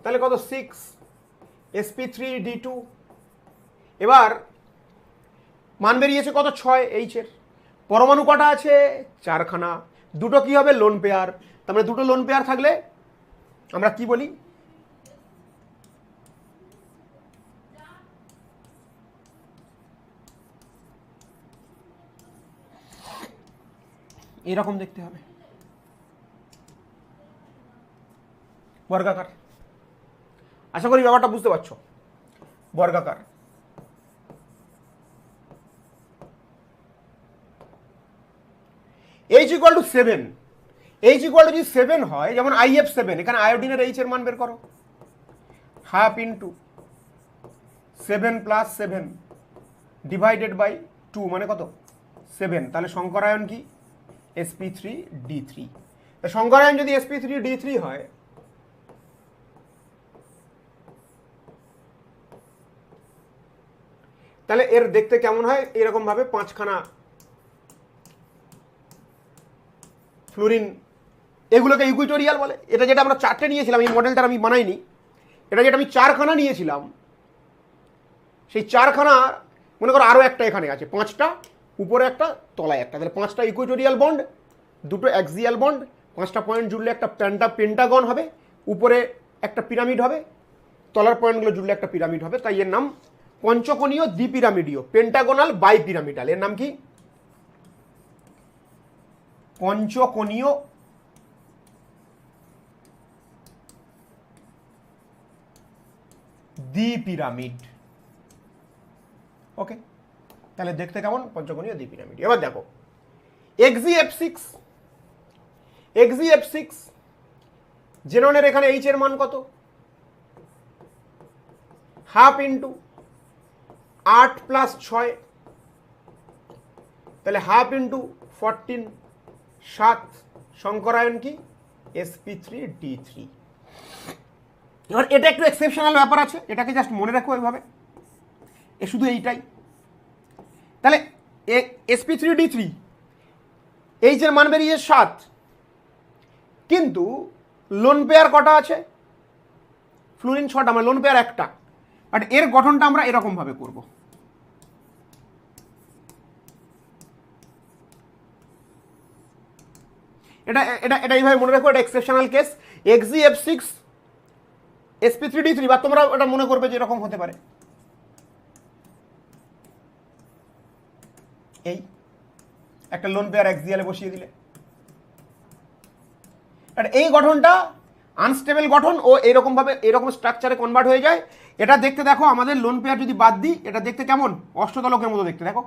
তাহলে কত, 6 sp3d2। এবার মান বেরিয়েছে কত, 6 H এর। পরমাণু কটা আছে, 4খানা, দুটো কি হবে, লোন পেয়ার। তার মানে দুটো লোন পেয়ার থাকলে আমরা কি বলি, এরকম দেখতে হবে, বর্গাকার। আশা করি ব্যাপারটা বুঝতে পারছো, বর্গাকার। H equal to 7, H equal to যদি 7 হয়, যেমন IF 7, এখানে আয়োডিনের এইচ এর মান বের করো, half into 7 plus 7 divided by 2 মানে কত 7, তাহলে সংকরায়ন কি sp3d3। সংকরায়ন যদি sp3d3 হয়, তাহলে এর দেখতে কেমন হয়, এরকম ভাবে 5খানা ফ্লোরিন, এগুলোকে ইকুইটোরিয়াল বলে। এটা যেটা আমরা 4টে নিয়েছিলাম, এই মডেলটা আমি বানাইনি, এটা যেটা আমি 4খানা নিয়েছিলাম, সেই 4খানা মনে করো আরও একটা এখানে আছে, 5টা উপরে একটা তলায় একটা, তাহলে 5টা ইকুইটোরিয়াল বন্ড, 2টো অ্যাক্সিয়াল বন্ড, 5টা পয়েন্ট জুড়লে একটা পেন্টাগন হবে, উপরে একটা পিরামিড হবে, তলার পয়েন্টগুলো জুড়লে একটা পিরামিড হবে, তাই এর নাম পঞ্চকোণীয় দ্বিপিরামিডীয়, পেন্টাগোনাল বাই পিরামিডাল। এর নাম কি পঞ্চকোণীয় দ্বিপিরামিড। ওকে, তাহলে দেখতে কেমন পঞ্চকোণীয় দ্বিপিরামিড। এবার দেখো xgf6 জেননের এখানে এইচ এর মান কত, হাফ ইন্টু 8 প্লাস 6, তাহলে হাফ ইন্টু 14, 7, সংকরায়ন কি sp3d3। এবার এটা একটু এক্সেপশনাল ব্যাপার আছে, এটাকে জাস্ট মনে রাখো এইভাবে, এ শুধু এইটাই। তাহলে sp3d3 এইচ এর মান বেরিয়ে 7, কিন্তু লোন পেয়ার কটা আছে, ফ্লুরিন 6টা, মানে লোন পেয়ার একটা, বাট এর গঠনটা আমরা এরকম ভাবে করব। এটা এটা এটা এইভাবে মনে রাখো, এটা এক্সেপশনাল কেস। xgf6 sp3d3, বা তোমরা এটা মনে করবে যে এরকম হতে পারে, এই একটা লোন পেয়ার অ্যাক্সিয়ালে বসিয়ে দিলে, আর এই গঠনটা আনস্টেবল গঠন, ও এরকম ভাবে এরকম স্ট্রাকচারে কনভার্ট হয়ে যায়। এটা দেখতে দেখো, আমাদের লোন পেয়ার যদি বাদ দিই, এটা দেখতে কেমন অষ্টতলকের মতো দেখতে, দেখো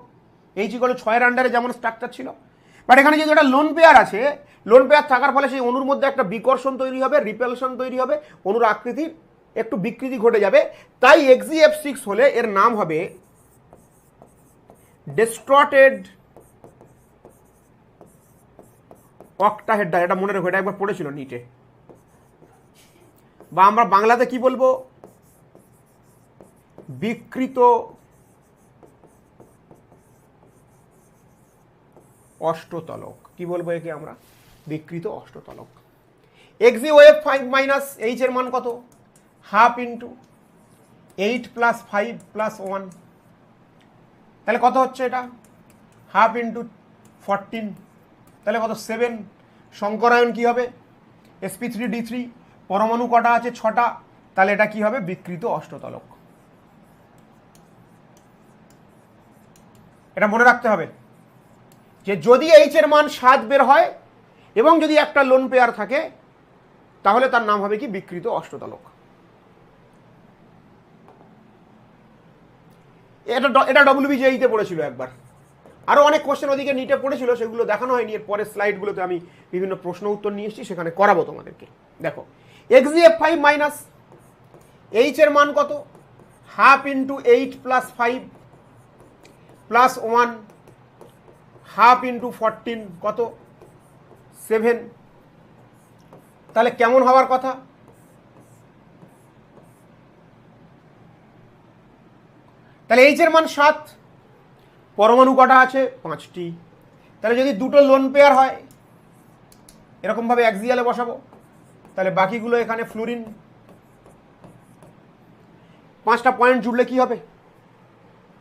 এইচ ইকুয়াল টু 6 এর আন্ডারে যেমন স্ট্রাকচার ছিল, বাট এখানে যদি একটা লোন পেয়ার আছে, লোন পেয়ার থাকার ফলে সেই অণুর মধ্যে একটা বিকর্ষণ তৈরি হবে, রিপেলশন তৈরি হবে, অণুর আকৃতির একটু বিকৃতি ঘটে যাবে। তাই xgf6 হলে এর নাম হবে ডিস্টর্টেড অক্টাহেড্রাল। এটা মনে রাখো, এটা একবার পড়েছিল নিটে, বা আমরা বাংলাতে কি বলবো, বিকৃত অষ্টতলক। কি বলবো একে আমরা, বিকৃত অষ্টতলক। xgf5 মাইনাস এইচ এর মান কত, হাফ ইন্টু 8 প্লাস 5 প্লাস 1, তাহলে কত হচ্ছে এটা, হাফ ইন্টু 14, তাহলে কত 7। সংকরায়ন কি হবে sp3d3, পরমাণু কটা আছে 6টা, তাহলে এটা কি হবে বিকৃত অষ্টতলক। এটা মনে রাখতে হবে যে যদি এইচ এর মান 7 বের হয় এবং যদি একটা লোন পেয়ার থাকে, তাহলে তার নাম হবে কি বিকৃত অষ্টতলক। এটা WBJE-তে পড়েছিল একবার, আরো অনেক কোশ্চেন ওদিকে নিটে পড়েছিল, সেগুলো দেখানো হয়নি। এর পরের স্লাইডগুলোতে আমি বিভিন্ন প্রশ্ন উত্তর নিয়ে এসেছি, সেখানে করাবো তোমাদেরকে। দেখো xgf5 মাইনাস এইচ এর মান কত, half into 8 plus 5 plus 1, half into 14 কত 7, তাহলে কেমন হওয়ার কথা, তাহলে এইচ এর মান 7, পরমাণু কটা আছে 5টি, তাহলে যদি দুটো লোন পেয়ার হয় এরকম ভাবে অ্যাক্সিয়ালে বসাবো, তাহলে বাকিগুলো এখানে ফ্লুরিন, 5টা পয়েন্ট জুড়লে কি হবে,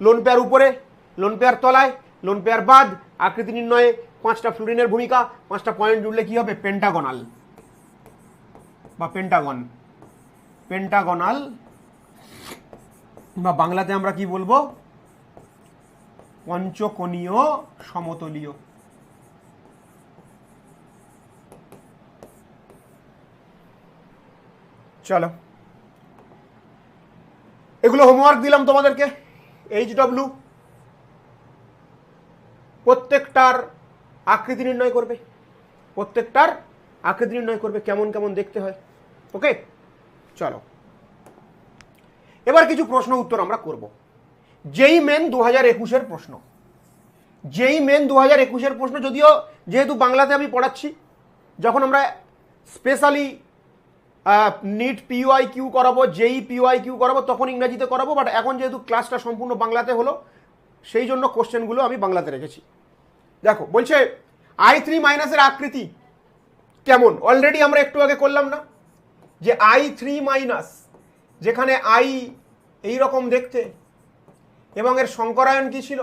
লোন পেয়ার উপরে, লোন পেয়ার তলায়, লোন পেয়ার বাদ, আকৃতি নির্ণয়ে 5টা ফ্লুরিনের ভূমিকা, 5টা পয়েন্ট জুড়লে কি হবে পেন্টাগোনাল বা পেন্টাগোনাল, বা বাংলাতে আমরা কি বলবো পঞ্চকোণীয় সমতলীয়। চলো, এগুলো হোমওয়ার্ক দিলাম তোমাদেরকে। HW প্রত্যেকটার আকৃতি নির্ণয় করবে, প্রত্যেকটার আকৃতি নির্ণয় করবে, কেমন কেমন দেখতে হয়। ওকে, চলো এবার কিছু প্রশ্ন উত্তর আমরা করব। যেই মেন 2021-এর প্রশ্ন, যেই মেন 2021-এর প্রশ্ন, যদিও যেহেতু বাংলাতে আমি পড়াচ্ছি, যখন আমরা স্পেশালি নিট PYQ করাবো, যেই PYQ করাবো, তখন ইংরাজিতে করাবো, বাট এখন যেহেতু ক্লাসটা সম্পূর্ণ বাংলাতে হলো, সেই জন্য কোশ্চেনগুলো আমি বাংলাতে রেখেছি। দেখো বলছে I3 মাইনাসের আকৃতি কেমন, অলরেডি আমরা একটু আগে করলাম না, যে I3 মাইনাস, যেখানে I এইরকম দেখতে এবং এর সংকরায়ন কি ছিল,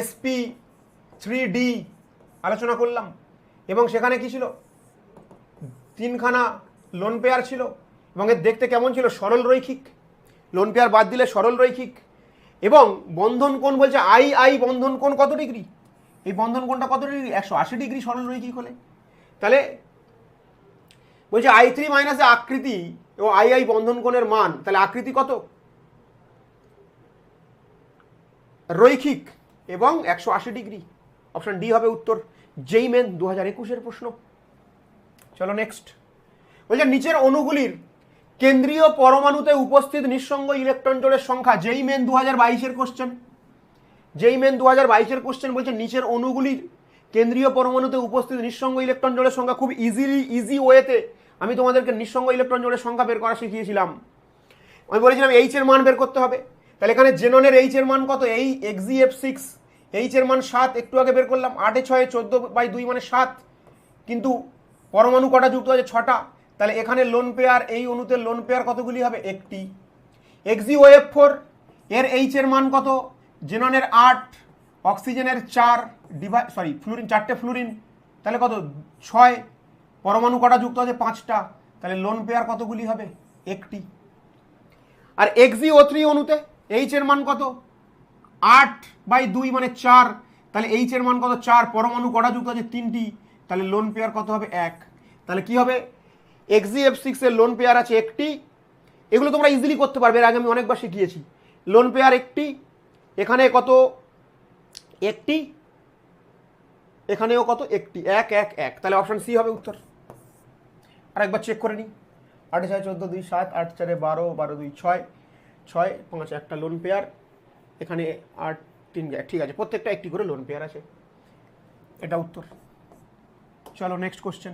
sp3d আলোচনা করলাম, এবং সেখানে কি ছিল, 3খানা লোন পেয়ার ছিল, এবং এর দেখতে কেমন ছিল, সরল রৈখিক, লোন পেয়ার বাদ দিলে সরল রৈখিক, এবং বন্ধন কোণ বলছে I বন্ধন কোণ কত ডিগ্রি, এই বন্ধন কোণটা কত ডিগ্রি, 180 ডিগ্রি সরল রৈখিক হলে। তাহলে বলছে I3 মাইনাসে আকৃতি ও I বন্ধন কোণের মান, তাহলে আকৃতি কত, রৈখিক এবং 180 ডিগ্রি। অপশন ডি হবে উত্তর, যেই মেন 2021-এর প্রশ্ন। চলো নেক্সট, বলছে নিচের অণুগুলির কেন্দ্রীয় পরমাণুতে উপস্থিত নিঃসঙ্গ ইলেকট্রন জোড়ের সংখ্যা, যেই মেন 2022-এর কোশ্চেন, যেই মেন 2022-এর কোশ্চেন বলছে নিচের অণুগুলির কেন্দ্রীয় পরমাণুতে উপস্থিত নিঃসঙ্গ ইলেকট্রন জোড়ের সংখ্যা। খুব ইজি ওয়েতে আমি তোমাদেরকে নিঃসঙ্গ ইলেকট্রন জোড়ের সংখ্যা বের করা শিখিয়েছিলাম। আমি বলেছিলাম H এর মান বের করতে হবে, তাহলে এখানে জেননের H এর মান কত, এই XeF6, H এর মান 7, একটু আগে বের করলাম, 8 6 14/2 মানে 7, কিন্তু পরমাণু কটা যুক্ত আছে, 6টা, তাহলে এখানে লোন পেয়ার, এই অণুতে লোন পেয়ার কতগুলি হবে, একটি। XeOF4 এর H এর মান কত, জেননের 8, অক্সিজেনের 4, ফ্লুরিন 4টে ফ্লুরিন, তাহলে কত 6, পরমাণু কটা যুক্ত আছে, 5টা, তাহলে লোন পেয়ার কতগুলি হবে, একটি। আর XeO3 অণুতে H এর মান কত, 8/2 মানে 4, তাহলে H এর মান কত, 4, পরমাণু কটা যুক্ত আছে, 3টি, তাহলে লোন পেয়ার কত হবে, 1। তাহলে কি হবে, XeF6 এর লোন পেয়ার আছে একটি, এগুলো তোমরা ইজিলি করতে পারবে, এর আগে আমি অনেকবার শিখিয়েছি। লোন পেয়ার একটি, এখানে কত, একটি, এখানেও কত, একটি, 1 1 1, তাহলে অপশন সি হবে উত্তর। আরেকবার চেক করে নিই, 8 6 14 2 7, 8 4 12, 12 2 6, 6 5 একটা লোন পেয়ার, এখানে 8 3, ঠিক আছে, প্রত্যেকটা একটি করে লোন পেয়ার আছে, এটা উত্তর। চলো নেক্সট কোশ্চেন,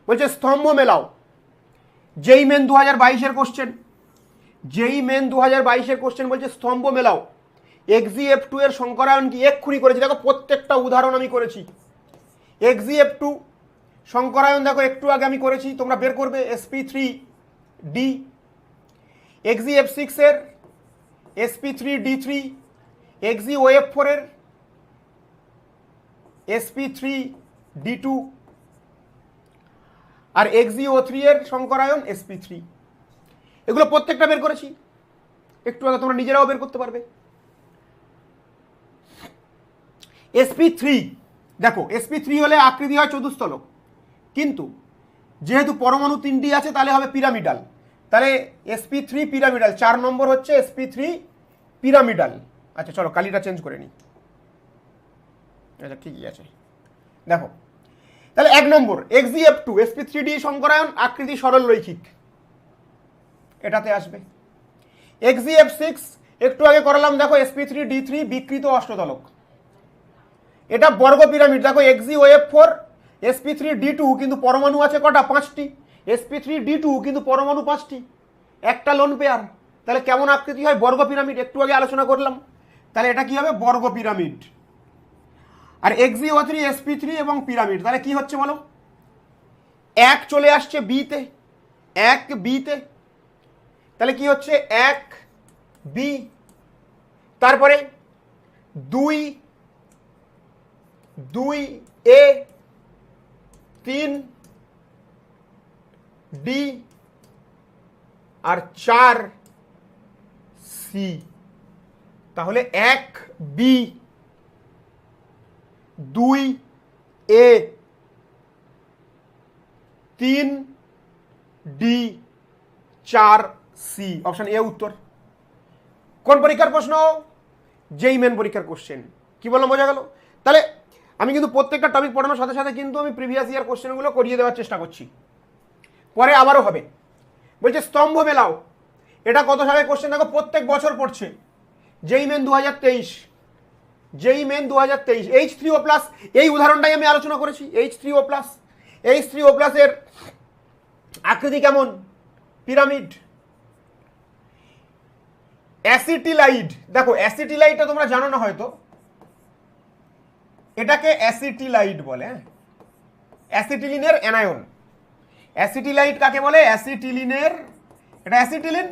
বলছে স্তম্ভ মেলাও, যেই মেন 2022-এর কোশ্চেন, যেই মেন 2022-এর কোশ্চেন বলছে স্তম্ভ মেলাও, XeF2 এর সংকরায়ন কি, এক্ষুনি করেছি, দেখো প্রত্যেকটা উদাহরণ আমি করেছি। XeF2 সংকরায়ন দেখো একটু আগে আমি করেছি, তোমরা বের করবে, sp3d। XeF6 এর sp3d3, XeOF4 এর sp3d2, আর XeO3 এর সংকরায়ন sp3, এগুলো প্রত্যেকটা বের করেছি একটু আগে, তোমরা নিজেরাও বের করতে পারবে। sp3 দেখো, sp3 হলে আকৃতি হয় চতুস্তলক, কিন্তু যেহেতু পরমাণু 3টি আছে তাহলে হবে পিরামিডাল, তাহলে sp3 পিরামিডাল, 4 নম্বর হচ্ছে sp3 পিরামিডাল। আচ্ছা চলো কালিটা চেঞ্জ করে নিই, আচ্ছা ঠিকই আছে। দেখো তাহলে 1 নম্বর XeF2 sp3d সংকরায়ন, আকৃতি সরল রৈখিক, এটাতে আসবে। XeF6 একটু আগে করালাম, দেখো sp3d3 বিকৃত অষ্টতলক, এটা বর্গ পিরামিড। দেখো XeOF4 sp3d2, কিন্তু পরমাণু আছে কটা, 5টি, sp3d2 কিন্তু পরমাণু 5টি, একটা লোন পেয়ার, তাহলে কেমন আকৃতি হয়, বর্গ পিরামিড, একটু আগে আলোচনা করলাম, তাহলে এটা কি হবে, বর্গ পিরামিড। আর XeO3 sp3 এবং পিরামিড, তাহলে কি হচ্ছে বলো, 1 চলে আসছে বিতে, 1 বিতে, তাহলে কি হচ্ছে 1 বি, তারপরে 2 এ, 3 ডি, আর 4 সি, তাহলে 1 B, 2 A, 3 D, 4C, option A উত্তর। কোন পরীক্ষার প্রশ্ন? যেই মেন পরীক্ষার কোশ্চেন। কি বললাম, বোঝা গেল? তাহলে আমি কিন্তু প্রত্যেকটা টপিক পড়ানোর সাথে সাথে কিন্তু আমি প্রিভিয়াস ইয়ার কোশ্চেনগুলো করিয়ে দেওয়ার চেষ্টা করছি, পরে আবারও হবে। বলছে স্তম্ভ মেলাও, এটা কত সালের কোশ্চেন? দেখো প্রত্যেক বছর পড়ছে। যেই মেন 2023, যেই মেন 2023, H3O+, এই উদাহরণটাই আমি আলোচনা করেছি। H3O+, H3O+ এর আকৃতি কেমন? পিরামিড। অ্যাসিটিলাইড, দেখো অ্যাসিটিলাইডটা তোমরা জানো না হয়তো, এটাকে অ্যাসিটিলাইড বলে। অ্যাসিটিলিনের অ্যানায়ন। অ্যাসিটিলাইড কাকে বলে? অ্যাসিটিলিনের, এটা অ্যাসিটিলিন,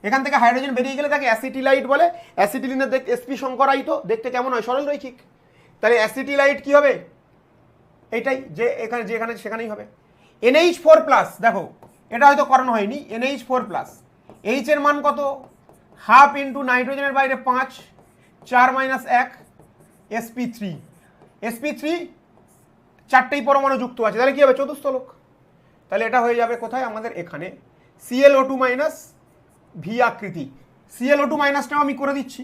এখান থেকে হাইড্রোজেন বেরিয়ে গেলে তাকে অ্যাসিটিলাইড বলে। অ্যাসিটিলিনের দেখতে sp সংকরায়িত, দেখতে কেমন হয়? সরল রৈখিক। তাহলে অ্যাসিটিলাইড কি হবে? এইটাই, যে এখানে যেখানে সেখানেই হবে। NH4+, দেখো এটা হয়তো করানো হয়নি। NH4+, H এর মান কত? হাফ ইন্টু নাইট্রোজেনের বাইরে 5, 4 - 1, sp3। sp3 চারটেই পরমাণু যুক্ত আছে, তাহলে কি হবে? চতুস্থলক। তাহলে এটা হয়ে যাবে কোথায়? আমাদের এখানে ClO2- V আকৃতি। ClO2- আমি করে দিচ্ছি।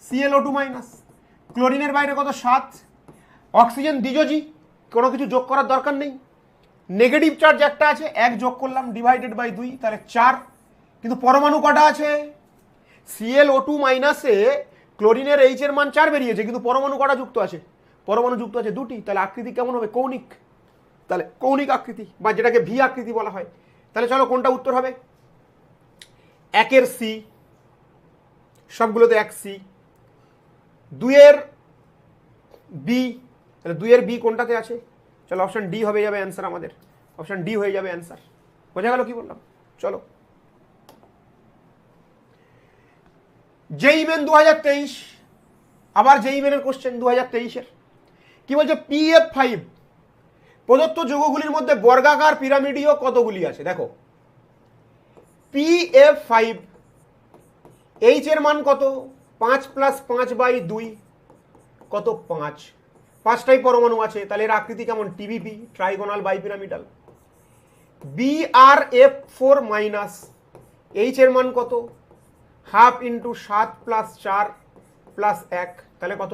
ClO2-, ক্লোরিনের বাইরে কত? 7। অক্সিজেন দ্বিযোজী, কোনো কিছু যোগ করার দরকার নেই। নেগেটিভ চার্জ একটা আছে, 1 যোগ করলাম, ডিভাইডেড বাই 2, তাহলে 4। কিন্তু পরমাণু কটা আছে? Cl2- ক্লোরিনের H এর মান 4 বেরিয়েছে, কিন্তু পরমাণু কটা যুক্ত আছে? পরমাণু যুক্ত আছে 2টি। তাহলে আকৃতি কেমন হবে? কৌণিক। তাহলে কৌণিক আকৃতি, বা যেটাকে ভি আকৃতি বলা হয়। তাহলে চলো কোনটা উত্তর হবে? 1-এর C, সবগুলোতে 1C। 2-এর B, তাহলে 2-এর B কোনটাতে আছে? চলো অপশন ডি হবে যাবে অ্যান্সার আমাদের। অপশন ডি হয়ে যাবে অ্যান্সার। বোঝা গেল কি বললাম? চলো যেই মেন 2023, আবার যেই মেনের কোশ্চেন 2023-এর। কি বলছে? PF5 প্রদত্ত যৌগগুলির মধ্যে বর্গাকার পিরামিডীয় কতগুলি আছে? দেখো PF5, H এর মান কত? 5 + 5/2, কত? 5। 5টাই পরমাণু আছে, তাহলে এর আকৃতি কেমন? TBP, trigonal বাইপিরামিডাল। BrF4-, H এর মান কত? হাফ ইন্টু 7 + 4 + 1, তাহলে কত?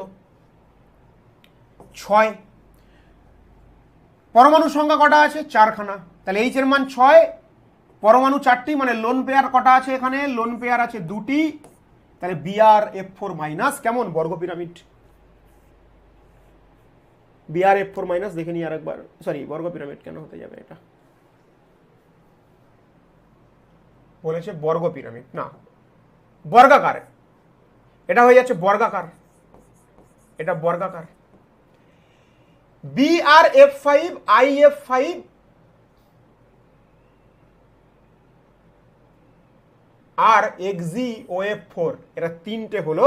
6। পরমাণু সংখ্যা কটা আছে? 4খানা। তাহলে H এর মান 6, পরমাণু 4টি, মানে লোন পেয়ার কটা আছে এখানে? লোন পেয়ার আছে 2টি। তাহলে BrF4- কেমন? বর্গ পিরামিড। BrF4- দেখে নিই আরেকবার। সরি, বর্গ পিরামিড কেন হতে যাবে? এটা বলেছে বর্গ পিরামিড, না বর্গাকার। এটা হয়ে যাচ্ছে বর্গাকার, এটা বর্গাকার। BrF5, IF5 আর XgOF4, এরা তিনটে হলো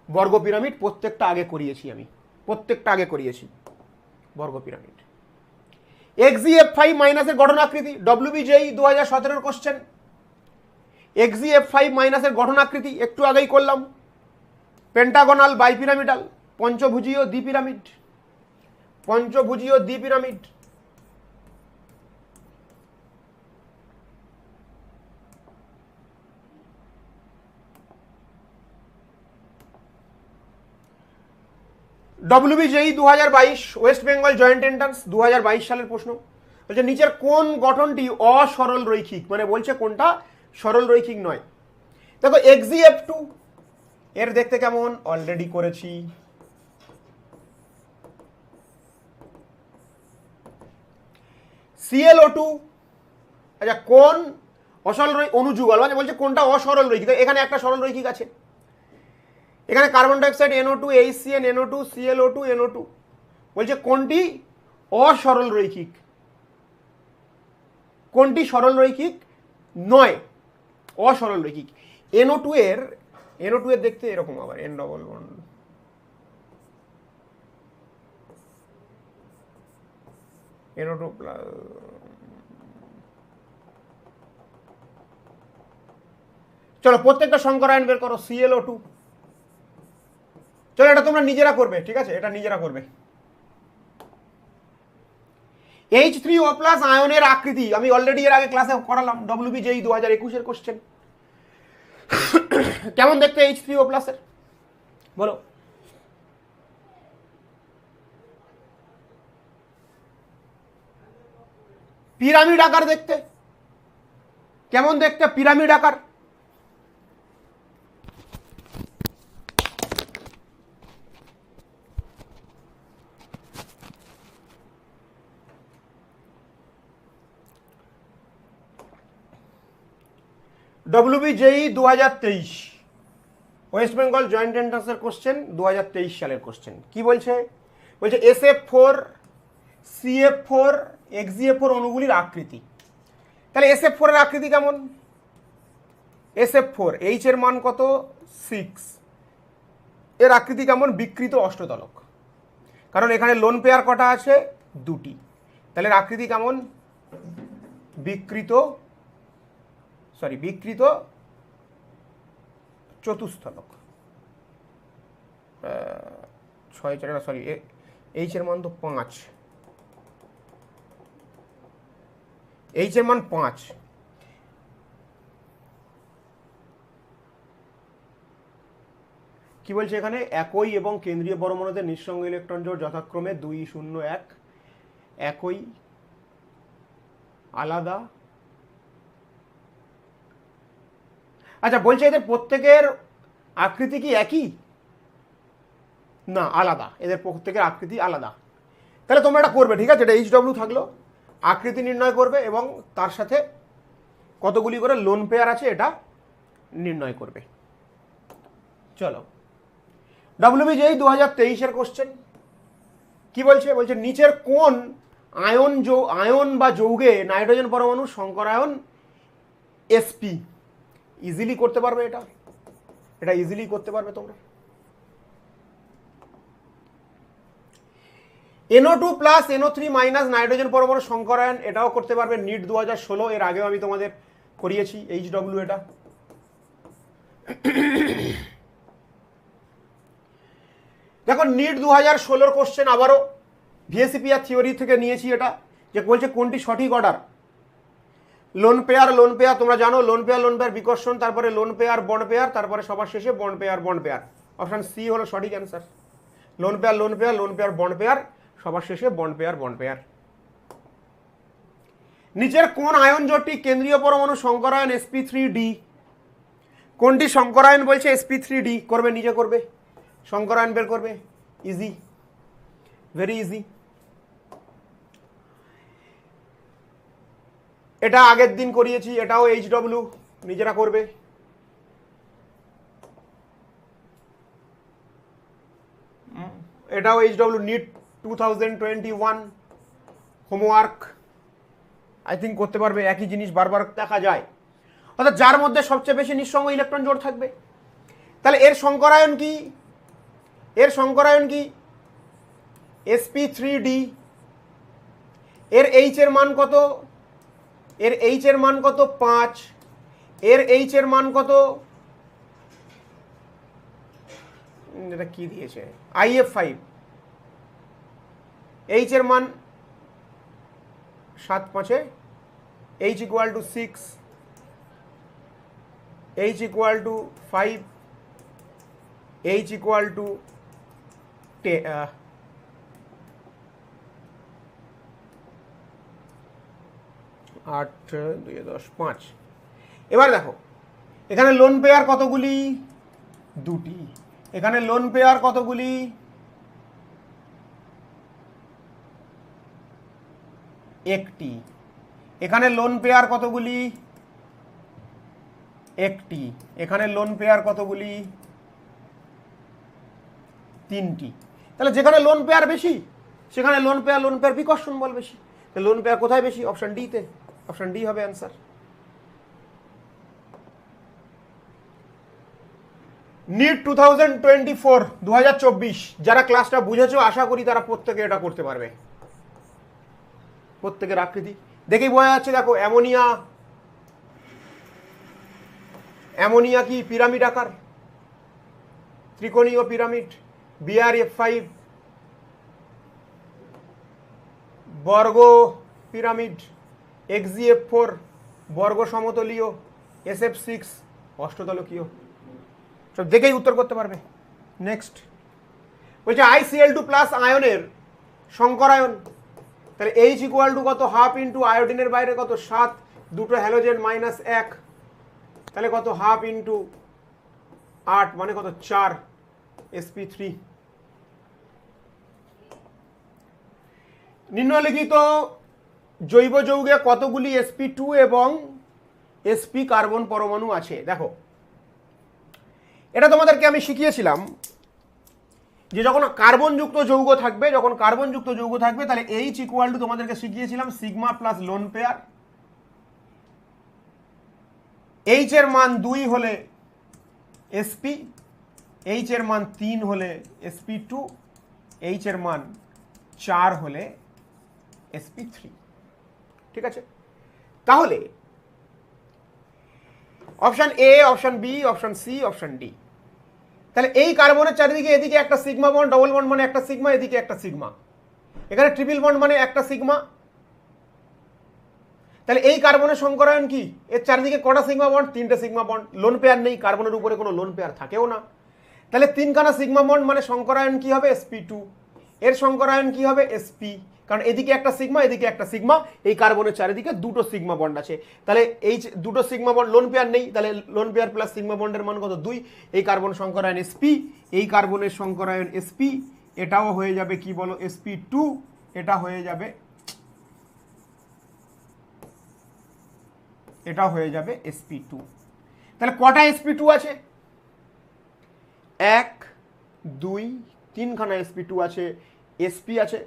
বর্গ পিরামিড। প্রত্যেকটা আগে করিয়েছি আমি, প্রত্যেকটা আগে করিয়েছি বর্গ পিরামিড। XgF5- এর গঠন আকৃতি, WBJEE 2017-এর কোশ্চেন। XgF5- এর গঠন আকৃতি একটু আগেই করলাম, পেন্টাগোনাল বাইপিরামিডাল, পঞ্চভুজীয় দ্বিপিরামিড। পঞ্চভুজীয় দ্বিপিরামিড। WBJEE 2022, West Bengal joint entrance 2022 সালের প্রশ্ন। বলছে নিচের কোন গঠনটি অসরল রৈখিক? মানে বলছে কোনটা সরল রৈখিক নয়। দেখো XgF2 এর দেখতে কেমন? অলরেডি করেছি। ClO2, আচ্ছা কোন অসরল অনুযুগল, মানে বলছে কোনটা অসরল রৈখিক? এখানে একটা সরল রৈখিক আছে, এখানে carbon dioxide NO2, HCN, NO2, ClO2, NO2। বলছে কোনটি অসরল রৈখিক, কোনটি সরল রৈখিক নয়, অসরল রৈখিক। NO2 এর দেখতে এরকম, আবার N double bond, NO2 plus. চলো প্রত্যেকটা সংকরায়ন বের করো। ClO2, চলো এটা তোমরা নিজেরা করবে, ঠিক আছে? এটা নিজেরা করবে। H3O+ আয়নের আকৃতি আমি অলরেডি এর আগে ক্লাসে করালাম, WBJEE 2021 কোশ্চেন। কেমন দেখতে H3O+ এর বলো? পিরামিড আকার দেখতে, কেমন দেখতে পিরামিড আকার? WBJEE 2023 ওয়েস্ট বেঙ্গল জয়েন্ট এন্ট্রান্সের কোশ্চেন, 2023 সালের কোশ্চেন। কি বলছে? বলছে SF4 CF4 XGF4 অণুগুলির আকৃতি। তাহলে SF4 এর আকৃতি কেমন? SF4 H এর মান কত? 6। এর আকৃতি কেমন? বিকৃত অষ্টতলক, কারণ এখানে লোন পেয়ার কটা আছে? 2টি। তাহলে এর আকৃতি কেমন? বিকৃত চতুস্থলক। 6 সরি, H এর মান তো 5, H এর মান 5। কি বলছে এখানে? একই এবং কেন্দ্রীয় পরমাণুতে নিঃসঙ্গ ইলেকট্রন জোড় যথাক্রমে 2, 0, 1, একই, আলাদা। আচ্ছা, বলছে এদের প্রত্যেকের আকৃতি কি একই? না, আলাদা। এদের প্রত্যেকের আকৃতি আলাদা। তাহলে তোমরা এটা করবে, ঠিক আছে? এটা HW থাকলো, আকৃতি নির্ণয় করবে এবং তার সাথে কতগুলি করে লোন পেয়ার আছে এটা নির্ণয় করবে। চলো, WBJEE 2023 কোশ্চেন। কি বলছে? বলছে নিচের কোন আয়ন বা যৌগে নাইট্রোজেন পরমাণু সংকরায়ন sp? ইজিলি করতে পারবে এটা ইজিলি করতে পারবে তোমরা। NO2+ NO3- নাইট্রোজেন পরমাণু সংকরায়ন, এটাও করতে পারবে। নিট 2016, এর আগেও আমি তোমাদের করিয়েছি HW। এটা দেখো, নিট 2016 কোশ্চেন আবারও ভিএসিপিআর থিওরি থেকে নিয়েছি। এটা যে বলছে কোনটি সঠিক অর্ডার? লোন পেয়ার তোমরা জানো, লোন পেয়ার বিকর্ষণ, তারপরে লোন পেয়ার বন্ড পেয়ার, তারপরে সবার শেষে বন্ড পেয়ার। অপশন সি হলো সঠিক answer. Lone pair bond pair, সবার শেষে বন্ড পেয়ার। নিচের কোন আয়ন জোটটি কেন্দ্রীয় পরমাণু সংকরায়ন sp3d? কোনটি সংকরায়ন বলছে? sp3d। করবে, নিজে করবে, সংকরায়ন বের করবে। Easy, very easy. এটা আগের দিন করিয়েছি, এটাও HW, নিজেরা করবে। এটাও HW NEET 2021 homework, I think করতে পারবে। একই জিনিস বারবার দেখা যায়, অর্থাৎ যার মধ্যে সবচেয়ে বেশি নিঃসঙ্গ ইলেকট্রন জোড় থাকবে। তাহলে এর সংকরায়ন কি? sp3d। এর H এর মান কত? 5। এর H এর মান কত? এটা কি দিয়েছে? IF5। H এর মান 7, 5, H = 6, H = 5, H = 8, 2, 10, 5। এবার দেখো, এখানে লোন পেয়ার কতগুলি? 2টি। এখানে লোন পেয়ার কতগুলি? 1টি। এখানে লোন পেয়ার কতগুলি? 1টি। এখানে লোন পেয়ার কতগুলি? 3টি। তাহলে যেখানে লোন পেয়ার বেশি সেখানে লোন পেয়ার বিকর্ষণ বল বেশি। লোন পেয়ার কোথায় বেশি? অপশন ডি তে। অপশন ডি হবে অ্যান্সার। নিট 2024 যারা ক্লাসটা বুঝেছো আশা করি তারা প্রত্যেকে এটা করতে পারবে। প্রত্যেকের আকৃতি দেখেই বোঝা যাচ্ছে। দেখো, অ্যামোনিয়া কি পিরামিড আকার, ত্রিকোণীয় পিরামিড। BrF5 বর্গ পিরামিড, XgF4 বর্গ সমতলীয়, SF6 অষ্টতলকীয়। সব দেখেই উত্তর করতে পারবে। নেক্সট বলছে ICl2 প্লাস আয়নের সংকরায়ন, তাহলে H ইকুয়াল টু কত, হাফ ইন্টু আয়োডিনের বাইরে কত 7, দুটো হ্যালোজেন -1, তাহলে কত হাফ ইন্টু 8 মানে কত 4 sp3। নিম্নলিখিত জৈব যৌগে কতগুলি sp2 এবং sp কার্বন পরমাণু আছে? দেখো এটা তোমাদেরকে আমি শিখিয়েছিলাম যে যখন কার্বনযুক্ত যৌগ থাকবে, তাহলে H ইকুয়াল টু তোমাদেরকে শিখিয়েছিলাম sigma plus lone pair. H এর মান 2 হলে sp, H এর মান 3 হলে sp2, H এর মান 4 হলে sp3। ঠিক আছে, তাহলে option A, option B, option C, option D. তাহলে এই কার্বনের চারিদিকে এদিকে একটা সিগমা বন্ড, ডবল বন্ড মানে একটা সিগমা, এদিকে একটা সিগমা, এখানে ট্রিপল বন্ড মানে একটা সিগমা। তাহলে এই কার্বনের সংকরায়ন কি, এর চারিদিকে কটা সিগমা বন্ড? 3টে সিগমা বন্ড। লোন পেয়ার নেই, কার্বনের উপরে কোনো লোন পেয়ার থাকেও না। তাহলে 3খানা সিগমা বন্ড মানে সংকরায়ন কি হবে? sp2। এর সংকরায়ন কি হবে? sp, কারণ এদিকে একটা সিগমা, এদিকে একটা সিগমা, এই কার্বনের চারিদিকে দুটো সিগমা বন্ড আছে। তাহলে এই দুটো সিগমা বন্ড, লোন পেয়ার নেই, তাহলে লোন পেয়ার প্লাস সিগমা বন্ডের মান কত? 2। এই কার্বন সংকরায়ন sp, এই কার্বনের সংকরায়ন sp, এটাও হয়ে যাবে কি বলো? sp2, এটা হয়ে যাবে, এটা হয়ে যাবে sp2। তাহলে কটা sp2 আছে? 1 2 3খানা sp2 আছে, sp আছে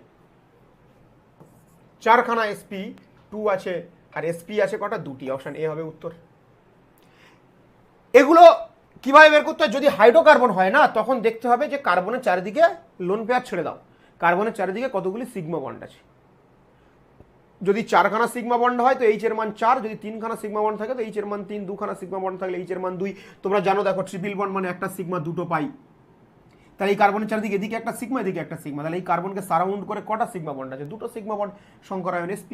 4খানা, sp2 আছে, আর sp আছে কটা? 2টি। অপশন এ হবে উত্তর। এগুলো কিভাবে বের করতে হয়? যদি হাইড্রোকার্বন হয় না, তখন দেখতে হবে যে কার্বনের চারিদিকে লোন পেয়ার ছেড়ে দাও, কার্বনের চারিদিকে কতগুলি সিগমা বন্ড আছে। যদি 4খানা সিগমা বন্ড হয় তো H এর মান 4, যদি 3খানা সিগমা বন্ড থাকে তো H এর মান 3, 2খানা সিগমা বন্ড থাকলে H এর মান 2। তোমরা জানো, দেখো ট্রিপল বন্ড মানে একটা সিগমা, দুটো পাই। তাহলে এই কার্বনের চারিদিকে এদিকে একটা সিগমা, এদিকে একটা সিগমা, তাহলে এই কার্বনকে সারাউন্ড করে কটা সিগমা বন্ড আছে? দুটো সিগমা বন্ড, সংকরায়ন sp।